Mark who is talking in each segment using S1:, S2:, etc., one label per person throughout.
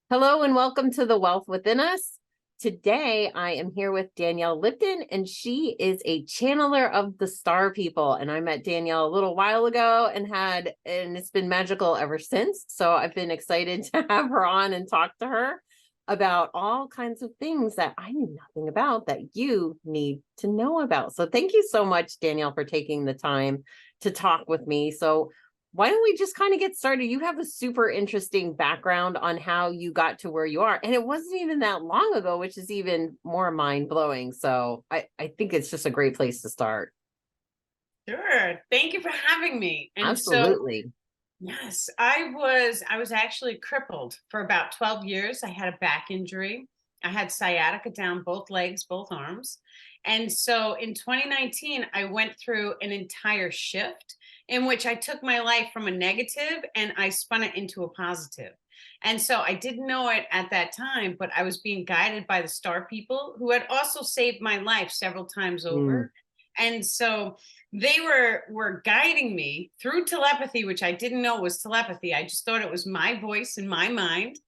S1: Hello and welcome to The Wealth Within Us. Today I am here with Danielle Lipton, and she is a channeler of the star people. And I met Danielle a little while ago and it's been magical ever since. So I've been excited to have her on and talk to her about all kinds of things that I knew nothing about that you need to know about. So thank you so much, Danielle, for taking the time to talk with me. So why don't we just kind of get started? You have a super interesting background on how you got to where you are. And it wasn't even that long ago, which is even more mind blowing. So I think it's just a great place to start.
S2: Sure. Thank you for having me. And so,
S1: Absolutely.
S2: yes, I was actually crippled for about 12 years. I had a back injury. I had sciatica down both legs, both arms. And so in 2019, I went through an entire shift in which I took my life from a negative and I spun it into a positive. And so I didn't know it at that time, but I was being guided by the star people who had also saved my life several times
S1: Mm,
S2: over. And so they were guiding me through telepathy, which I didn't know was telepathy. I just thought it was my voice in my mind.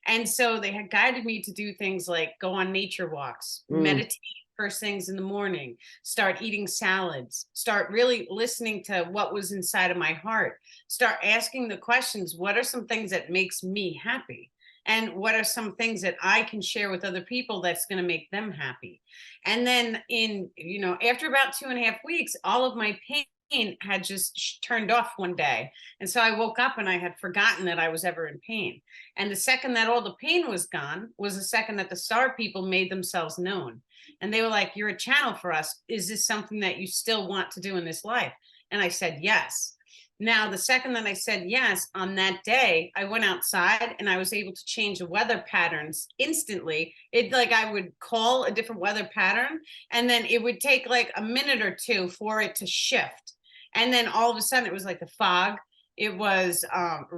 S2: And so they had guided me to do things like go on nature walks,
S1: mm.
S2: meditate first things in the morning, start eating salads, start really listening to what was inside of my heart, start asking the questions, what are some things that makes me happy? And what are some things that I can share with other people that's going to make them happy? And then after about 2.5 weeks, all of my pain had just turned off one day. And so I woke up and I had forgotten that I was ever in pain. And the second that all the pain was gone was the second that the star people made themselves known. And they were like, you're a channel for us. Is this something that you still want to do in this life? And I said, yes. Now, the second that I said yes, on that day, I went outside and I was able to change the weather patterns instantly. It like I would call a different weather pattern, and then it would take like a minute or two for it to shift. And then all of a sudden, it was like a fog. It was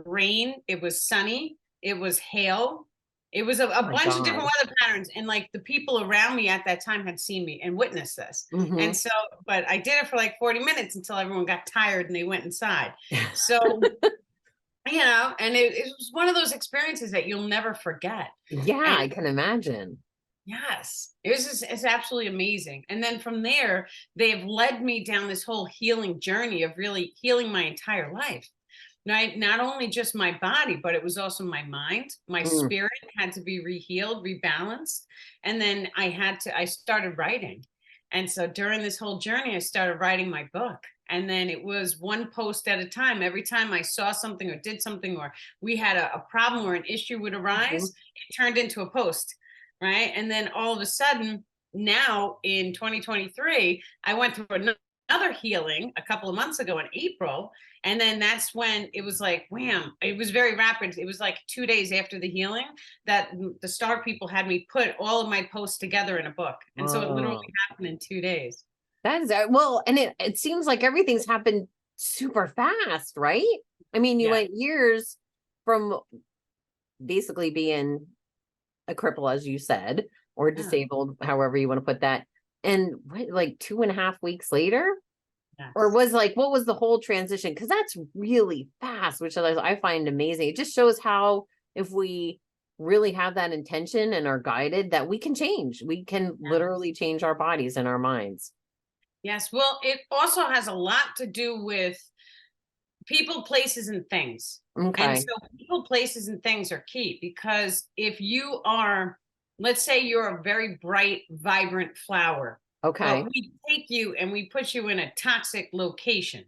S2: rain. It was sunny. It was hail. It was a
S1: Oh my
S2: bunch of different
S1: God.
S2: weather patterns. And like the people around me at that time had seen me and witnessed this.
S1: Hmm.
S2: And so, but I did it for like 40 minutes until everyone got tired and they went inside. So, and it was one of those experiences that you'll never forget.
S1: Yeah,
S2: And
S1: I can imagine.
S2: yes, it's absolutely amazing. And then from there, they've led me down this whole healing journey of really healing my entire life. Not only just my body, but it was also my mind. My
S1: Mm,
S2: spirit had to be rehealed, rebalanced. And then I started writing. And so during this whole journey, I started writing my book. And then it was one post at a time. Every time I saw something or did something, or we had a problem or an issue would
S1: mhm.
S2: arise, it turned into a post. Right. And then all of a sudden, now in 2023, I went through another healing a couple of months ago in April. And then that's when it was like, wham, it was very rapid. It was like 2 days after the healing that the star people had me put all of my posts together in a book. And so it literally
S1: Oh,
S2: happened in 2 days.
S1: that is well, and it seems like everything's happened super fast, right? I mean, you
S2: Yeah.
S1: went years from basically being a cripple, as you said, or
S2: Yeah.
S1: disabled, however you want to put that. And what, like 2.5 weeks later? Or
S2: Yes.
S1: was like, what was the whole transition? Because that's really fast, which I find amazing. It just shows how, if we really have that intention and are guided, that we can change. We can
S2: Yes.
S1: literally change our bodies and our minds.
S2: Yes. Well, it also has a lot to do with people, places, and things. And
S1: Okay.
S2: so people, places, and things are key because if you are, let's say you're a very bright, vibrant flower, but
S1: Okay.
S2: we take you and we put you in a toxic location.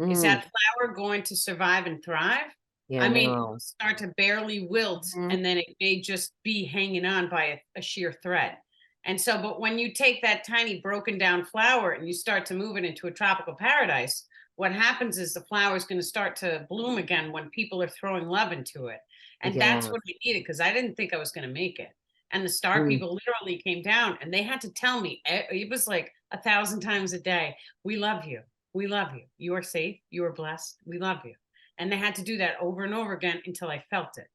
S2: Is
S1: Mm,
S2: that flower going to survive and thrive?
S1: yeah,
S2: I mean, it will
S1: no.
S2: start to barely wilt
S1: Mhm.
S2: and then it may just be hanging on by a sheer thread. And so, but when you take that tiny broken down flower and you start to move it into a tropical paradise, what happens is the flower is going to start to bloom again when people are throwing love into it. And that's
S1: Yeah.
S2: what I needed because I didn't think I was going to make it. And the star
S1: Mm,
S2: people literally came down and they had to tell me, it was like 1,000 times a day, we love you. We love you. You are safe. You are blessed. We love you. And they had to do that over and over again until I felt it.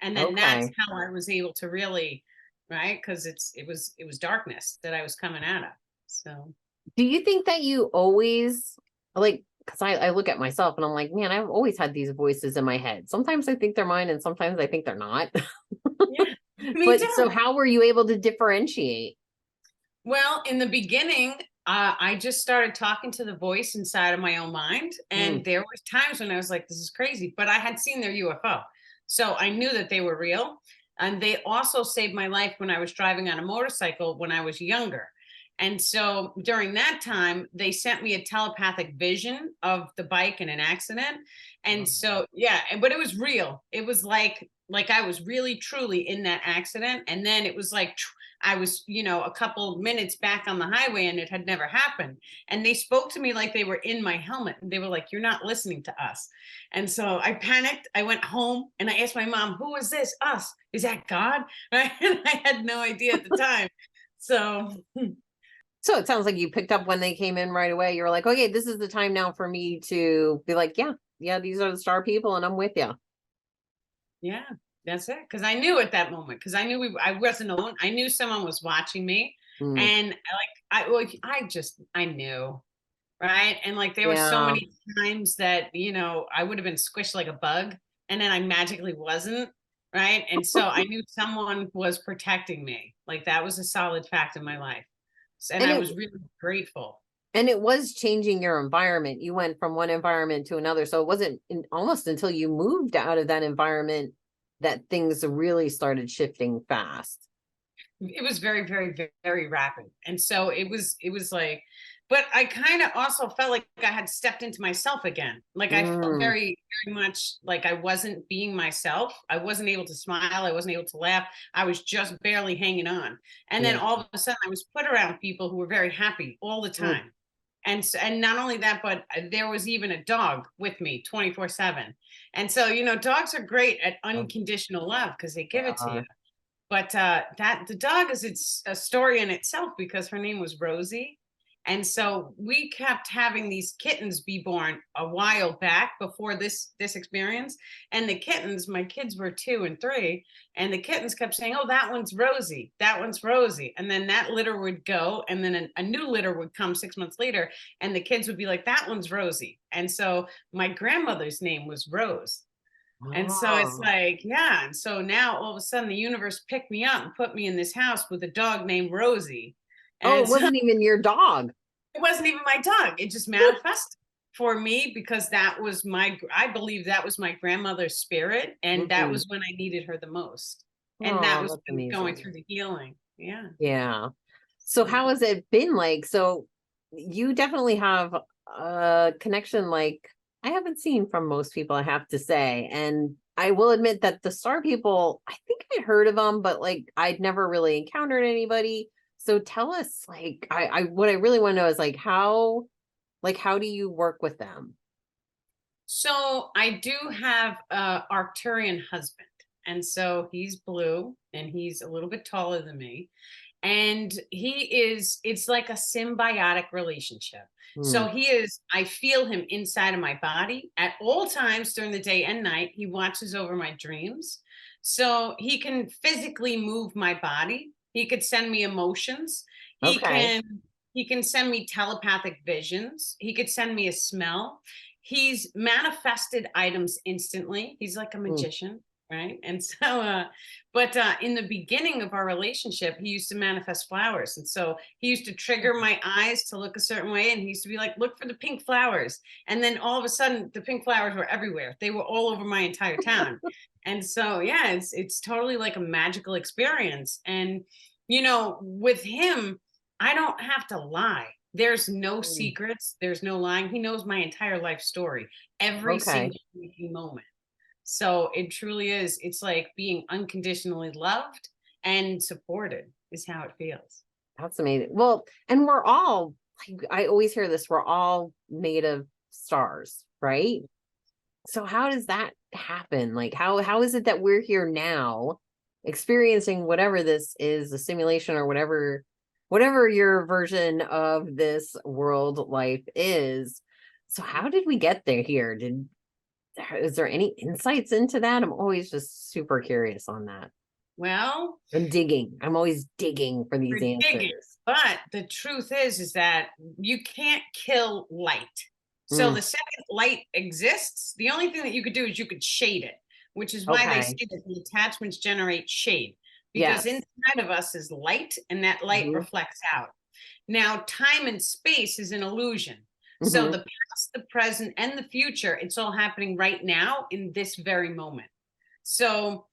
S2: And then that's
S1: okay.
S2: how I was able to really, right? Because it was darkness that I was coming out of. So
S1: Do you think that you always like because I look at myself and I'm like, man, I've always had these voices in my head. Sometimes I think they're mine and sometimes I think they're not.
S2: Yeah, me
S1: But so
S2: too.
S1: how were you able to differentiate?
S2: Well, in the beginning, I just started talking to the voice inside of my own mind,
S1: Mm,
S2: and there was times when I was like, "This is crazy," but I had seen their UFO, so I knew that they were real. And they also saved my life when I was driving on a motorcycle when I was younger. And so during that time, they sent me a telepathic vision of the bike in an accident. And
S1: wow.
S2: so, yeah, but it was real. It was like I was really truly in that accident. And then it was like I was, a couple minutes back on the highway and it had never happened. And they spoke to me like they were in my helmet. And they were like, "You're not listening to us." And so I panicked. I went home and I asked my mom, "Who is this? Us? Is that God?" Right? And I had no idea at the time. So
S1: So it sounds like you picked up when they came in right away. You were like, okay, this is the time now for me to be like, yeah, yeah, these are the star people and I'm with you.
S2: yeah, that's it. Because I knew at that moment, because I knew I wasn't alone. I knew someone was watching me.
S1: Mm,
S2: And I knew. Right. And like there were so
S1: yeah.
S2: many times that, I would have been squished like a bug and then I magically wasn't. Right. And so I knew someone was protecting me. Like that was a solid fact in my life. And
S1: And
S2: I
S1: it
S2: was really grateful.
S1: and it was changing your environment. You went from one environment to another. So it wasn't almost until you moved out of that environment that things really started shifting fast.
S2: It was very, very, very rapid. And so it was like, but I kind of also felt like I had stepped into myself again. Like I felt
S1: Mm,
S2: very, very much like I wasn't being myself. I wasn't able to smile. I wasn't able to laugh. I was just barely hanging on. And then
S1: yeah.
S2: all of a sudden I was put around people who were very happy all the
S1: Mm,
S2: time. And so, and not only that, but there was even a dog with me 24/7. And so, dogs are great at
S1: oh,
S2: unconditional love because they
S1: they
S2: give it to you.
S1: are.
S2: But that the dog is it's a story in itself because her name was Rosie. And so we kept having these kittens be born a while back before this experience. And the kittens, my kids were 2 and 3, and the kittens kept saying, "Oh, that one's Rosie, that one's Rosie." And then that litter would go, and then a new litter would come 6 months later, and the kids would be like, "That one's Rosie." And so my grandmother's name was Rose. And so it's
S1: Oh.
S2: like, yeah. And so now all of a sudden the universe picked me up and put me in this house with a dog named Rosie.
S1: Oh,
S2: And
S1: it
S2: so
S1: wasn't even your dog.
S2: it wasn't even my dog. It just manifested for me because I believe that was my grandmother's spirit. And that
S1: Mm.
S2: was when I needed her the most. And that
S1: Oh,
S2: was
S1: that's
S2: when going
S1: amazing.
S2: through the healing. Yeah.
S1: Yeah. So
S2: Yeah.
S1: how has it been like? So you definitely have a connection like I haven't seen from most people, I have to say. And I will admit that the star people, I think I heard of them, but like I'd never really encountered anybody. So tell us, like, I what I really want to know is like how do you work with them?
S2: So I do have a Arcturian husband. And so he's blue and he's a little bit taller than me. And it's like a symbiotic relationship. So
S1: Hmm.
S2: I feel him inside of my body at all times during the day and night. He watches over my dreams. So he can physically move my body. He could send me emotions. He
S1: Okay.
S2: can he can send me telepathic visions. He could send me a smell. He's manifested items instantly. He's like a
S1: Hmm.
S2: magician, right? And so but in the beginning of our relationship, he used to manifest flowers. And so he used to trigger my eyes to look a certain way. And he used to be like, "Look for the pink flowers." And then all of a sudden, the pink flowers were everywhere. They were all over my entire town. And so, yeah, it's totally like a magical experience. And, with him, I don't have to lie. There's no
S1: Hmm.
S2: secrets. There's no lying. He knows my entire life story, every
S1: Okay.
S2: single waking moment. So it truly is. It's like being unconditionally loved and supported is how it feels.
S1: That's amazing. Well, and we're all, like, I always hear this, we're all made of stars, right? So how does that happen? Like how is it that we're here now experiencing whatever this is, a simulation or whatever your version of this world life is. So how did we get there here? Is there any insights into that? I'm always just super curious on that.
S2: Well,
S1: I'm digging. I'm always digging for these
S2: we're digging.
S1: answers.
S2: But the truth is that you can't kill light. So the second light exists, the only thing that you could do is you could shade it, which is why they say
S1: Okay.
S2: that the attachments generate shade, because
S1: Yes.
S2: inside of us is light and that light
S1: Hmm.
S2: reflects out. Now, time and space is an illusion. So
S1: Hmm.
S2: the past, the present, and the future, it's all happening right now in this very moment. So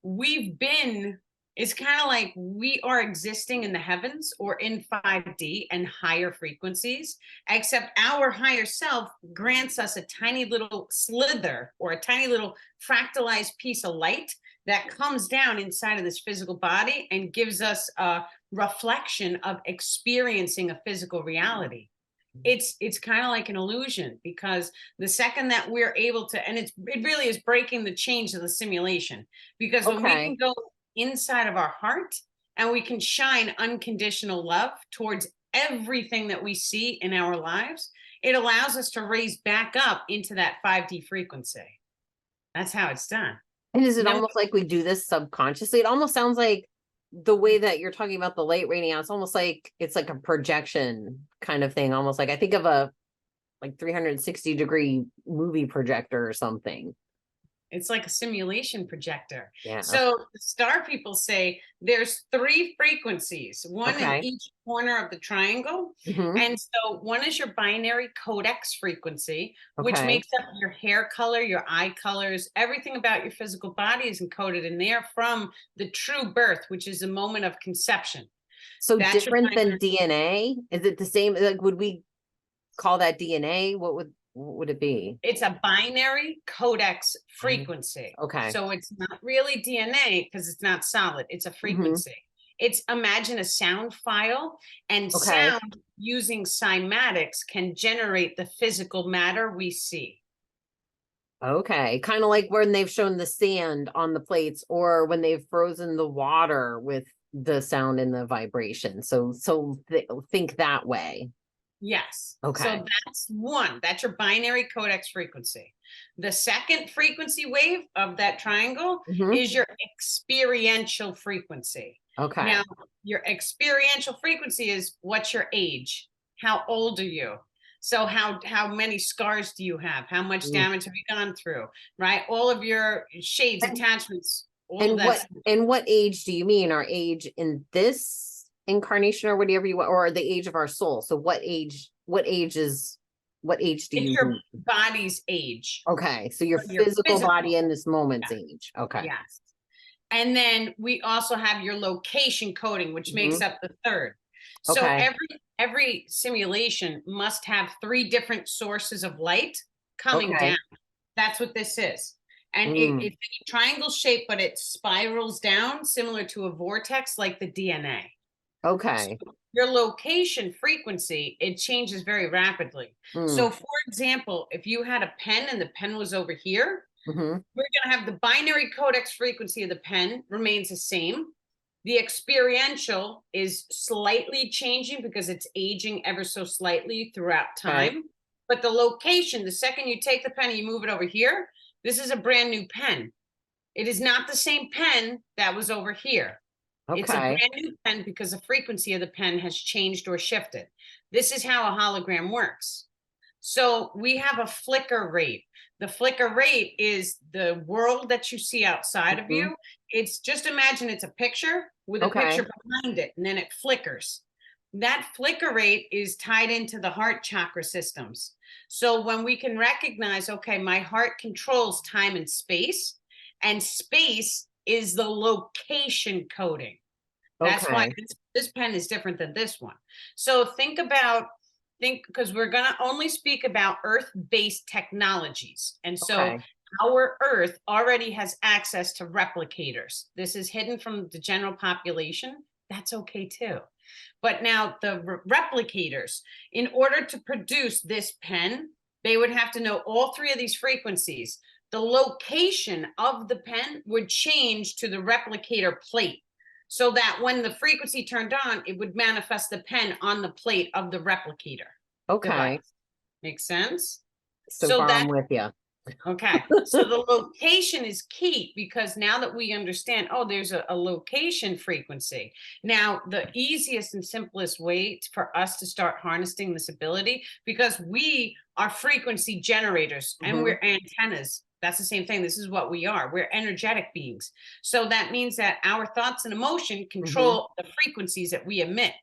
S2: we've been, it's kind of like we are existing in the heavens or in 5D and higher frequencies, except our higher self grants us a tiny little slither or a tiny little fractalized piece of light that comes down inside of this physical body and gives us a reflection of experiencing a physical reality. It's kind of like an illusion, because the second that we're able to, and it really is breaking the chains of the simulation, because when we can
S1: Okay.
S2: go inside of our heart and we can shine unconditional love towards everything that we see in our lives, it allows us to raise back up into that 5D frequency. That's how it's done.
S1: And is it
S2: And then
S1: almost like we do this subconsciously? It almost sounds like the way that you're talking about the light radiating out, it's almost like it's like a projection kind of thing. Almost like I think of a like 360-degree movie projector or something.
S2: it's like a simulation projector.
S1: Yeah.
S2: So the star people say there's 3 frequencies, one in
S1: Okay.
S2: each corner of the triangle.
S1: Hmm.
S2: And so one is your binary codex frequency, which
S1: Okay.
S2: makes up your hair color, your eye colors, everything about your physical body is encoded in there from the true birth, which is the moment of conception.
S1: So
S2: That's your
S1: different than
S2: binary.
S1: DNA? Is it the same? Like, would we call that DNA? What would it be?
S2: It's a binary codex
S1: Oh,
S2: frequency.
S1: okay.
S2: So it's not really DNA because it's not solid, it's a
S1: Hmm.
S2: frequency. It's, imagine a sound file, and
S1: Okay.
S2: sound using cymatics can generate the physical matter we see.
S1: Okay. Kind of like when they've shown the sand on the plates or when they've frozen the water with the sound and the vibration. Think that way.
S2: Yes.
S1: Okay.
S2: So that's one. That's your binary codex frequency. The second frequency wave of that triangle
S1: Hmm.
S2: is your experiential frequency.
S1: Okay.
S2: Now, your experiential frequency is, what's your age? How old are you? So how many scars do you have? How much
S1: Mm.
S2: damage have you gone through? Right? All of your shades,
S1: And,
S2: attachments, all of
S1: and
S2: that.
S1: what age do you mean? Our age in this incarnation or whatever you want, or the age of our soul? So what age do
S2: It's
S1: you
S2: your
S1: mean?
S2: body's age.
S1: Okay. So your
S2: Your
S1: physical body
S2: physical.
S1: in this moment's
S2: Yeah.
S1: age. Okay.
S2: Yes. And then we also have your location coding, which makes
S1: Hmm.
S2: up the third. So
S1: Okay.
S2: every simulation must have 3 different sources of light coming
S1: Okay.
S2: down. That's what this is. And
S1: Mm.
S2: it's a triangle shape, but it spirals down similar to a vortex like the DNA. So
S1: Okay.
S2: your location frequency, it changes very rapidly.
S1: Mm.
S2: So for example, if you had a pen and the pen was over here,
S1: Hmm.
S2: we're going to have the binary codex frequency of the pen remains the same. The experiential is slightly changing because it's aging ever so slightly throughout
S1: Okay.
S2: time. But the location, the second you take the pen and you move it over here, this is a brand new pen. It is not the same pen that was over here. It's a
S1: Okay.
S2: brand new pen because the frequency of the pen has changed or shifted. This is how a hologram works. So we have a flicker rate. The flicker rate is the world that you see outside of
S1: Hmm.
S2: you. It's just, imagine it's a picture with a
S1: Okay.
S2: picture behind it, and then it flickers. That flicker rate is tied into the heart chakra systems. So when we can recognize, okay, my heart controls time and space is the location coding. That's why
S1: Okay.
S2: this pen is different than this one. So because we're going to only speak about Earth-based technologies. And so
S1: Okay.
S2: our Earth already has access to replicators. This is hidden from the general population. That's okay too. But now the replicators, in order to produce this pen, they would have to know all 3 of these frequencies. The location of the pen would change to the replicator plate, so that when the frequency turned on, it would manifest the pen on the plate of the replicator
S1: Okay.
S2: device. Makes sense?
S1: So
S2: So
S1: far,
S2: that
S1: I'm with you.
S2: Okay, so the location is key, because now that we understand, oh, there's a location frequency. Now, the easiest and simplest way for us to start harnessing this ability, because we are frequency generators and
S1: Mhm.
S2: we're antennas. That's the same thing. This is what we are. We're energetic beings. So that means that our thoughts and emotion
S1: Mhm.
S2: control the frequencies that we emit.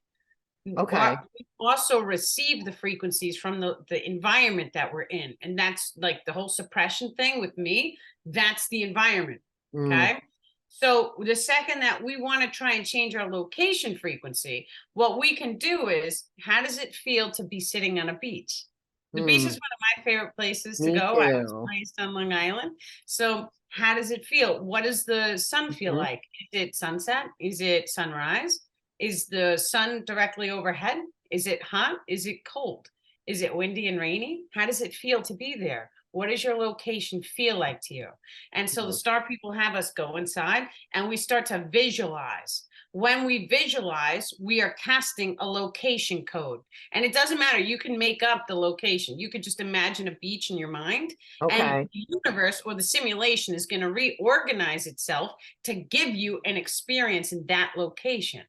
S1: Okay.
S2: We also receive the frequencies from the environment that we're in. And that's like the whole suppression thing with me. That's the environment.
S1: Mm.
S2: Okay. So the second that we want to try and change our location frequency, what we can do is, how does it feel to be sitting on a beach? The beach is
S1: Mm.
S2: one of my favorite places to
S1: Me
S2: go. I was
S1: too.
S2: raised on Long Island. So how does it feel? What does the sun feel
S1: Mhm.
S2: like? Is it sunset? Is it sunrise? Is the sun directly overhead? Is it hot? Is it cold? Is it windy and rainy? How does it feel to be there? What does your location feel like to you? And so the
S1: Mm.
S2: star people have us go inside and we start to visualize. When we visualize, we are casting a location code. And it doesn't matter. You can make up the location. You could just imagine a beach in your mind, and
S1: Okay.
S2: the universe or the simulation is going to reorganize itself to give you an experience in that location.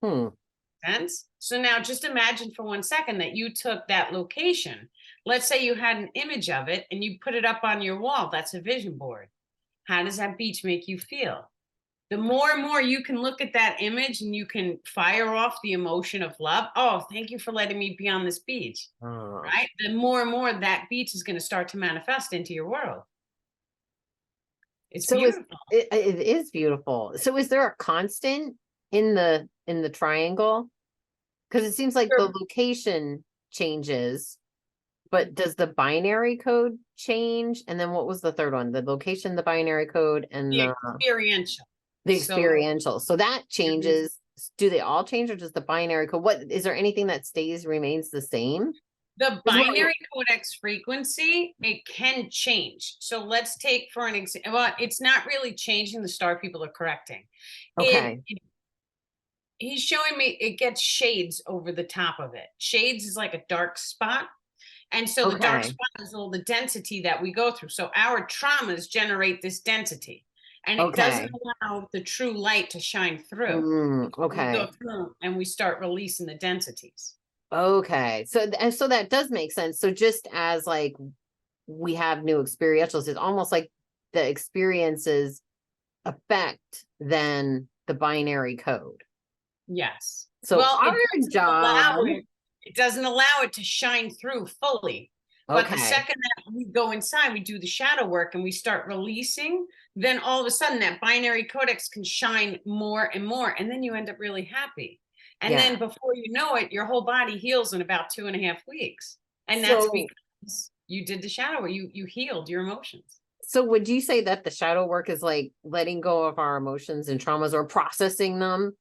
S1: Hmm.
S2: Sense? So now just imagine for 1 second that you took that location. Let's say you had an image of it and you put it up on your wall. That's a vision board. How does that beach make you feel? The more and more you can look at that image and you can fire off the emotion of love. Oh, thank you for letting me be on this beach.
S1: Oh.
S2: Right? The more and more that beach is going to start to manifest into your world. It's
S1: So is
S2: beautiful.
S1: it is beautiful. So is there a constant in the triangle? Because it seems like the location changes, but does the binary code change? And then what was the third one? The location, the binary code, and
S2: The experiential.
S1: the
S2: So
S1: experiential. So that changes. Do they all change, or does the binary code? What is there anything that stays remains the same?
S2: the
S1: Is what
S2: binary codex frequency, it can change. So let's take for an example, well, it's not really changing, the star people are correcting.
S1: okay.
S2: He's showing me it gets shades over the top of it. Shades is like a dark spot. And so the dark
S1: Okay.
S2: spot is all the density that we go through. So our traumas generate this density, and it doesn't
S1: Okay.
S2: allow the true light to shine through. We go
S1: Okay.
S2: through and we start releasing the densities.
S1: Okay. So and so that does make sense. So just as like we have new experientials, it's almost like the experiences affect then the binary code.
S2: Yes.
S1: So
S2: Well,
S1: our job.
S2: it doesn't allow it to shine through fully. But the
S1: Okay.
S2: second that we go inside, we do the shadow work and we start releasing, then all of a sudden that binary codex can shine more and more. And then you end up really happy. And
S1: Yeah.
S2: then before you know it, your whole body heals in about 2.5 weeks. And that's
S1: So
S2: because you did the shadow work. You healed your emotions.
S1: so would you say that the shadow work is like letting go of our emotions and traumas or processing them?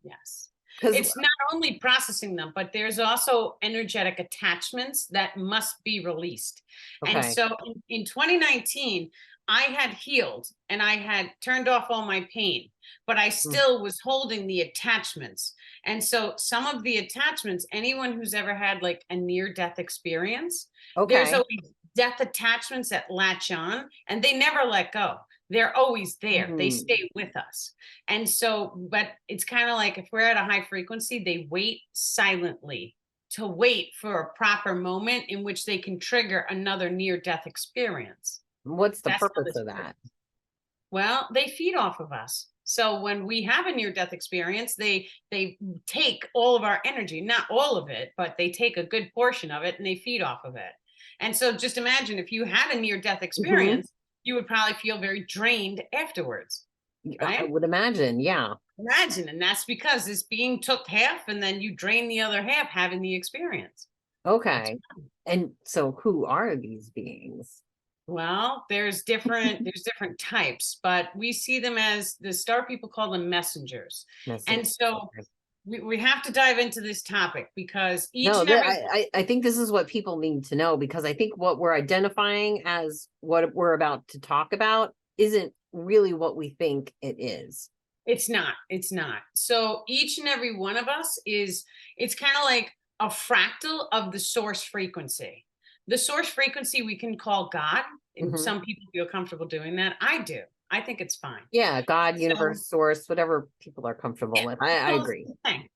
S2: Yes.
S1: Because
S2: It's not only processing them, but there's also energetic attachments that must be released. And
S1: okay.
S2: so in 2019, I had healed and I had turned off all my pain, but I
S1: Mm.
S2: still was holding the attachments. And so some of the attachments, anyone who's ever had like a near death experience, there's
S1: Okay.
S2: always death attachments that latch on and they never let go. They're always there. They
S1: Mm.
S2: stay with us. And so, but it's kind of like if we're at a high frequency, they wait silently to wait for a proper moment in which they can trigger another near death experience.
S1: What's the
S2: That's how
S1: purpose
S2: this
S1: of
S2: works.
S1: that?
S2: Well, they feed off of us. So when we have a near death experience, they take all of our energy, not all of it, but they take a good portion of it and they feed off of it. And so just imagine if you had a near death
S1: Mhm.
S2: experience, you would probably feel very drained afterwards,
S1: I
S2: right?
S1: would imagine. Yeah.
S2: Imagine, and that's because this being took half and then you drain the other half having the experience. That's,
S1: Okay. And so who are these beings?
S2: well, there's different types, but we see them as the star people call them messengers. And
S1: Messengers.
S2: so
S1: Okay.
S2: we have to dive into this topic because each
S1: No,
S2: and every
S1: I think this is what people need to know because I think what we're identifying as what we're about to talk about isn't really what we think it is.
S2: it's not. So each and every one of us is, it's kind of like a fractal of the source frequency. The source frequency we can call God, and
S1: Mhm.
S2: some people feel comfortable doing that. I do. I think it's fine.
S1: Yeah, God,
S2: So
S1: universe, source, whatever people are comfortable
S2: yeah,
S1: with.
S2: it's
S1: I
S2: all the
S1: agree.
S2: same thing.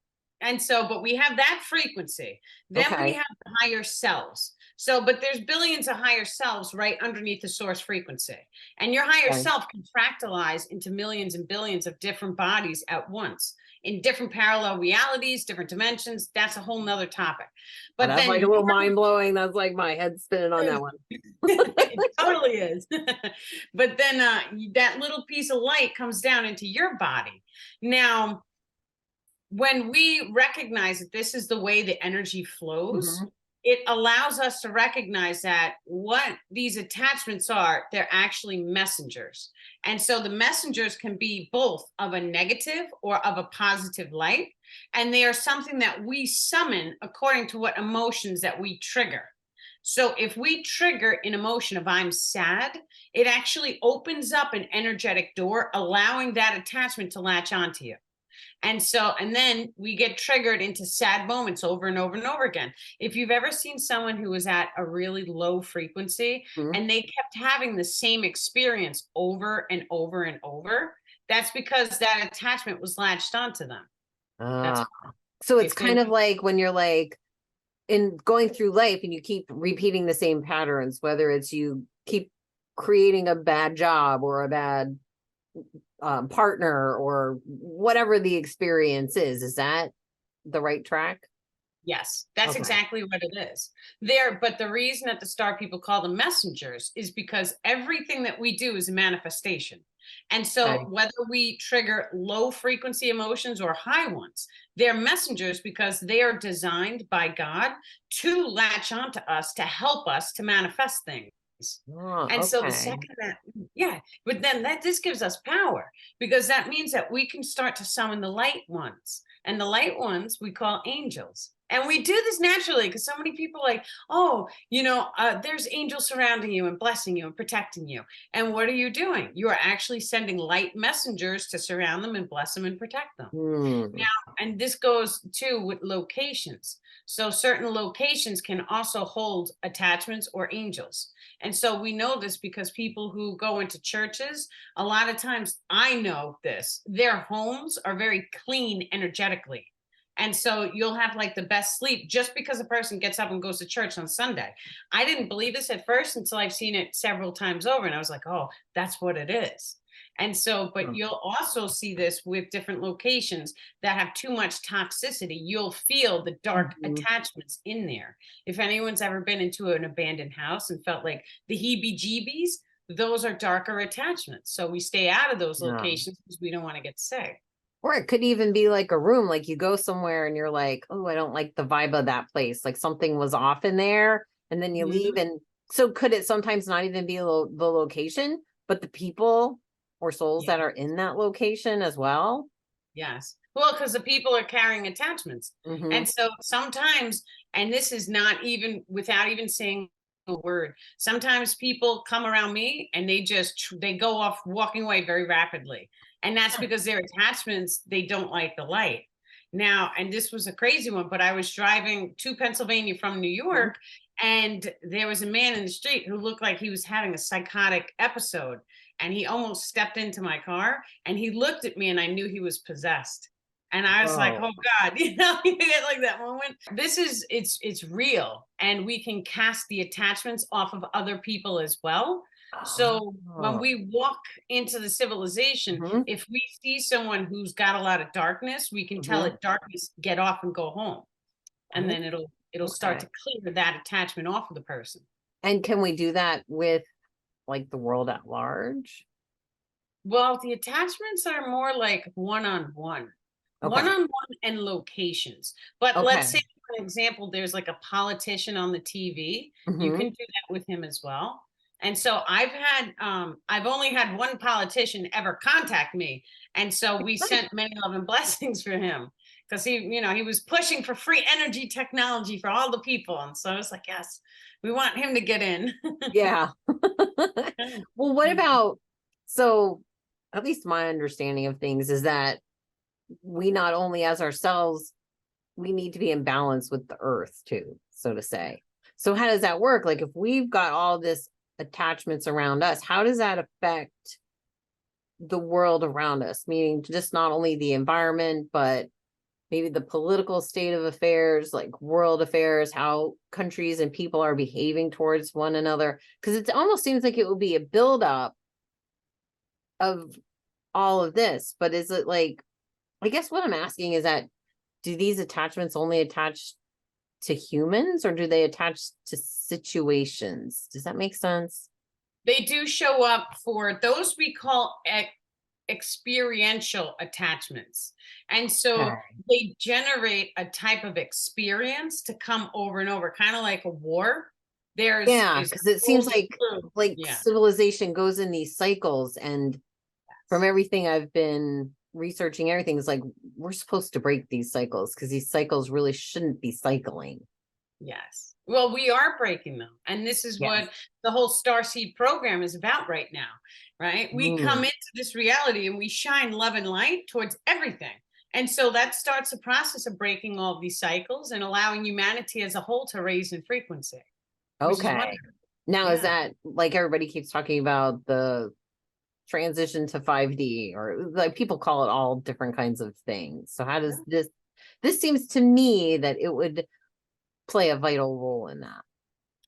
S2: And so, but we have that frequency. Then we
S1: Okay.
S2: have the higher selves. So, but there's billions of higher selves right underneath the source frequency. And your higher
S1: Okay.
S2: self can fractalize into millions and billions of different bodies at once in different parallel realities, different dimensions. That's a whole nother topic.
S1: Oh,
S2: But
S1: that's
S2: then
S1: like a little mind blowing. That's like my head spinning on that one.
S2: it totally is. But then that little piece of light comes down into your body. Now, when we recognize that this is the way the energy flows,
S1: Mhm.
S2: it allows us to recognize that what these attachments are, they're actually messengers. And so the messengers can be both of a negative or of a positive light. And they are something that we summon according to what emotions that we trigger. So if we trigger an emotion of I'm sad, it actually opens up an energetic door, allowing that attachment to latch onto you. And so, and then we get triggered into sad moments over and over and over again. If you've ever seen someone who was at a really low frequency
S1: Mhm.
S2: and they kept having the same experience over and over and over, that's because that attachment was latched onto them. That's
S1: Ah, so it's
S2: if they
S1: kind of like when you're like in going through life and you keep repeating the same patterns, whether it's you keep creating a bad job or a bad partner or whatever the experience is that the right track?
S2: Yes, that's
S1: Okay.
S2: exactly what it is. There, but the reason that the star people call them messengers is because everything that we do is a manifestation. And so
S1: Okay.
S2: whether we trigger low frequency emotions or high ones, they're messengers because they are designed by God to latch onto us to help us to manifest things. And
S1: Oh,
S2: so the
S1: okay.
S2: second that, yeah, but then that this gives us power because that means that we can start to summon the light ones. And the light ones we call angels. And we do this naturally because so many people like, oh, there's angels surrounding you and blessing you and protecting you. And what are you doing? You are actually sending light messengers to surround them and bless them and protect them.
S1: Hmm.
S2: And this goes too with locations. So certain locations can also hold attachments or angels. And so we know this because people who go into churches, a lot of times I know this, their homes are very clean energetically. And so you'll have like the best sleep just because a person gets up and goes to church on Sunday. I didn't believe this at first until I've seen it several times over. And I was like, oh, that's what it is. And so, but you'll also see this with different locations that have too much toxicity. You'll feel the dark
S1: Mhm.
S2: attachments in there. If anyone's ever been into an abandoned house and felt like the heebie jeebies, those are darker attachments. So we stay out of those
S1: Yeah.
S2: locations because we don't want to get sick.
S1: Or it could even be like a room, like you go somewhere and you're like, oh, I don't like the vibe of that place. Like something was off in there, and then you leave.
S2: Mhm.
S1: And so could it sometimes not even be the location, but the people or souls
S2: Yeah.
S1: that are in that location as well?
S2: Yes. Well, because the people are carrying attachments.
S1: Hmm.
S2: And so sometimes, and this is not even without even saying a word, sometimes people come around me and they go off walking away very rapidly. And that's because their attachments, they don't like the light. Now, and this was a crazy one, but I was driving to Pennsylvania from New York, and there was a man in the street who looked like he was having a psychotic episode. And he almost stepped into my car and he looked at me and I knew he was possessed. And I was like,
S1: Oh,
S2: oh God, you get like that moment. This is it's real. And we can cast the attachments off of other people as well. So when
S1: oh.
S2: we walk into the civilization,
S1: Hmm.
S2: if we see someone who's got a lot of darkness, we can tell
S1: Hmm.
S2: it darkness, get off and go home. And
S1: Oh,
S2: then it'll start
S1: okay.
S2: to clear that attachment off of the person.
S1: And can we do that with like the world at large?
S2: Well, the attachments are more like one-on-one,
S1: Okay.
S2: one-on-one and locations. But let's
S1: Okay.
S2: say, for example, there's like a politician on the TV. You
S1: Hmm.
S2: can do that with him as well. And so I've only had one politician ever contact me. And so we sent many love and blessings for him because he was pushing for free energy technology for all the people. And so I was like, yes, we want him to get in.
S1: Yeah. Well, what about, so at least my understanding of things is that we not only as ourselves, we need to be in balance with the earth too, so to say. So how does that work? Like if we've got all this attachments around us, how does that affect the world around us? Meaning just not only the environment, but maybe the political state of affairs, like world affairs, how countries and people are behaving towards one another. Because it almost seems like it would be a buildup of all of this. But is it like, I guess what I'm asking is that, do these attachments only attach to humans, or do they attach to situations? Does that make sense?
S2: They do show up for those we call experiential attachments. And so
S1: Okay.
S2: they generate a type of experience to come over and over, kind of like a war. There's
S1: Yeah,
S2: is
S1: because it seems
S2: rules
S1: like
S2: through.
S1: like
S2: Yeah.
S1: civilization goes in these cycles, and from everything I've been researching, everything is like we're supposed to break these cycles because these cycles really shouldn't be cycling.
S2: Yes. Well, we are breaking them. And this is
S1: Yes.
S2: what the whole Starseed program is about right now, right? We come
S1: Mm.
S2: into this reality and we shine love and light towards everything. And so that starts a process of breaking all of these cycles and allowing humanity as a whole to raise in frequency, which is
S1: Okay.
S2: wonderful.
S1: Now, is
S2: Yeah.
S1: that like everybody keeps talking about the transition to 5D, or like people call it all different kinds of things. So how does this seems to me that it would play a vital role in that.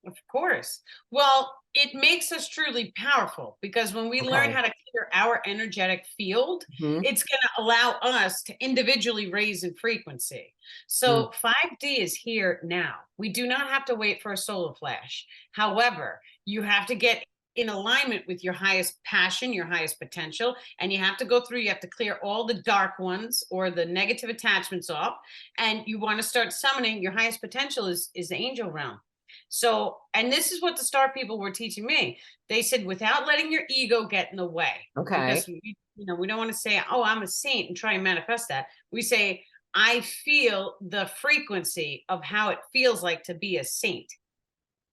S2: Of course. Well, it makes us truly powerful because when we learn
S1: Okay.
S2: how to clear our energetic field,
S1: Mhm.
S2: it's going to allow us to individually raise in frequency.
S1: Mm.
S2: So 5D is here now. We do not have to wait for a solar flash. However, you have to get in alignment with your highest passion, your highest potential, and you have to go through, you have to clear all the dark ones or the negative attachments off, and you want to start summoning your highest potential is the angel realm. So, and this is what the star people were teaching me. They said, without letting your ego get in the way,
S1: Okay.
S2: because we don't want to say, "Oh, I'm a saint," and try and manifest that. We say, "I feel the frequency of how it feels like to be a saint."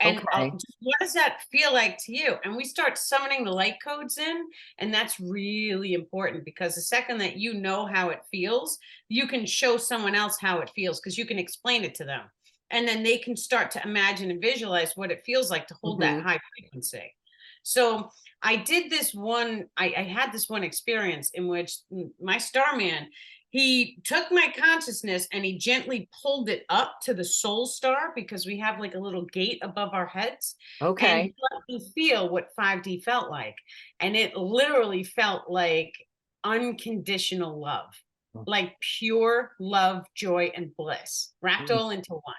S2: And
S1: Okay.
S2: just what does that feel like to you? And we start summoning the light codes in, and that's really important because the second that you know how it feels, you can show someone else how it feels because you can explain it to them. And then they can start to imagine and visualize what it feels like to hold that
S1: Mhm.
S2: high frequency. So I did this one, I had this one experience in which my starman, he took my consciousness and he gently pulled it up to the soul star because we have like a little gate above our heads, and he
S1: Okay.
S2: let me feel what 5D felt like. And it literally felt like unconditional love, like pure love, joy, and bliss wrapped
S1: Mm.
S2: all into one.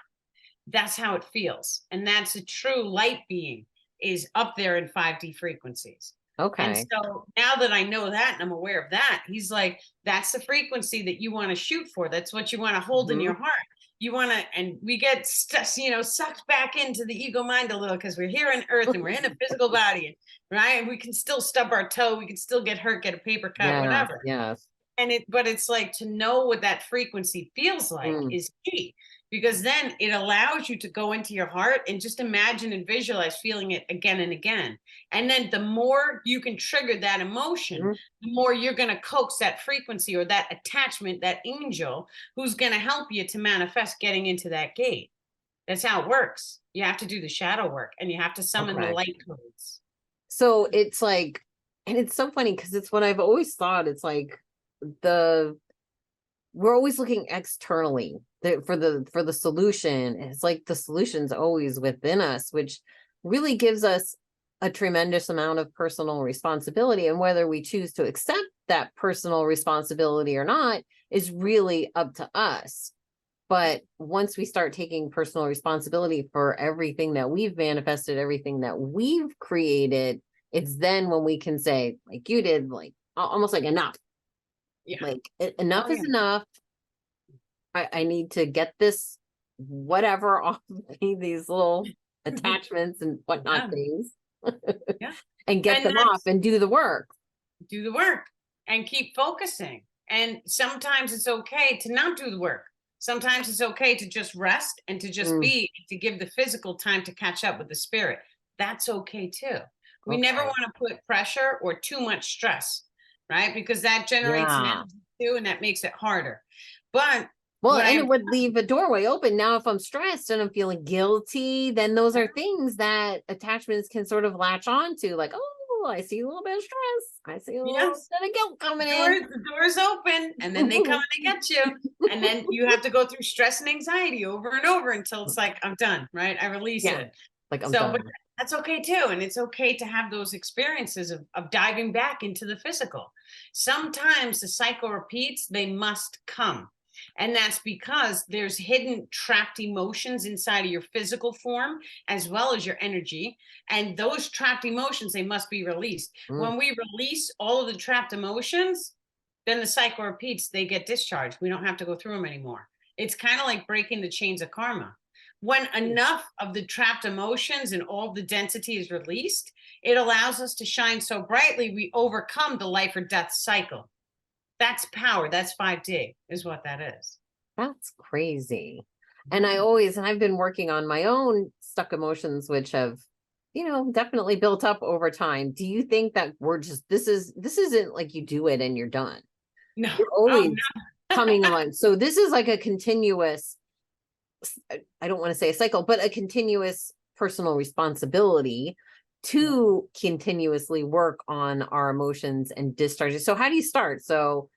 S2: That's how it feels. And that's a true light being is up there in 5D frequencies. And
S1: Okay.
S2: so now that I know that and I'm aware of that, he's like, that's the frequency that you want to shoot for. That's what you want to hold in your
S1: Mhm.
S2: heart. You want to, and we get, sucked back into the ego mind a little because we're here on earth and we're in a physical body, right? And we can still stub our toe. We can still get hurt, get a paper cut,
S1: Yes.
S2: whatever.
S1: Yes.
S2: But it's like to know what that frequency feels like
S1: Mm.
S2: is key because then it allows you to go into your heart and just imagine and visualize feeling it again and again. And then the more you can trigger that emotion,
S1: Mhm.
S2: the more you're going to coax that frequency or that attachment, that angel who's going to help you to manifest getting into that gate. That's how it works. You have to do the shadow work and you have to summon the
S1: Okay.
S2: light codes.
S1: So it's like, and it's so funny because it's what I've always thought. It's like the we're always looking externally for the solution. It's like the solution's always within us, which really gives us a tremendous amount of personal responsibility. And whether we choose to accept that personal responsibility or not is really up to us. But once we start taking personal responsibility for everything that we've manifested, everything that we've created, it's then when we can say, like you did, like almost like enough.
S2: Yeah.
S1: Like
S2: Oh,
S1: enough is
S2: yeah.
S1: enough. I need to get this whatever off of me, these little attachments and whatnot
S2: Yeah.
S1: things,
S2: Yeah.
S1: and get
S2: And
S1: them off
S2: that's
S1: and do the work.
S2: do the work and keep focusing. And sometimes it's okay to not do the work. Sometimes it's okay to just rest and to just
S1: Mm,
S2: be, to give the physical time to catch up with the spirit. That's okay too. We never
S1: okay.
S2: want to put pressure or too much stress, right? Because that generates an
S1: Yeah.
S2: energy too, and that makes it harder. But
S1: Well,
S2: What
S1: and
S2: I
S1: it would leave a doorway open. Now, if I'm stressed and I'm feeling guilty, then those are things that attachments can sort of latch on to, like, oh, I see a little bit of stress. I see a little
S2: yes,
S1: bit of guilt coming
S2: the door's open, and then they come and they get you. And then you have to go through stress and anxiety over and over until it's like, I'm done, right? I release
S1: Yeah,
S2: it.
S1: like I'm
S2: So, but
S1: done.
S2: that's okay too. And it's okay to have those experiences of diving back into the physical. Sometimes the cycle repeats, they must come. And that's because there's hidden trapped emotions inside of your physical form as well as your energy. And those trapped emotions, they must be released.
S1: Mm.
S2: When we release all of the trapped emotions, then the cycle repeats, they get discharged. We don't have to go through them anymore. It's kind of like breaking the chains of karma. When enough of the trapped emotions and all the density is released, it allows us to shine so brightly we overcome the life or death cycle. That's power. That's 5D, is what that is.
S1: That's crazy. And
S2: Yeah.
S1: I've been working on my own stuck emotions, which have, definitely built up over time. Do you think that this isn't like you do it and you're done?
S2: No.
S1: You're
S2: Oh,
S1: always
S2: no.
S1: coming on. So this is like a continuous, I don't want to say a cycle, but a continuous personal responsibility to continuously work on our emotions and discharges. So how do you start? So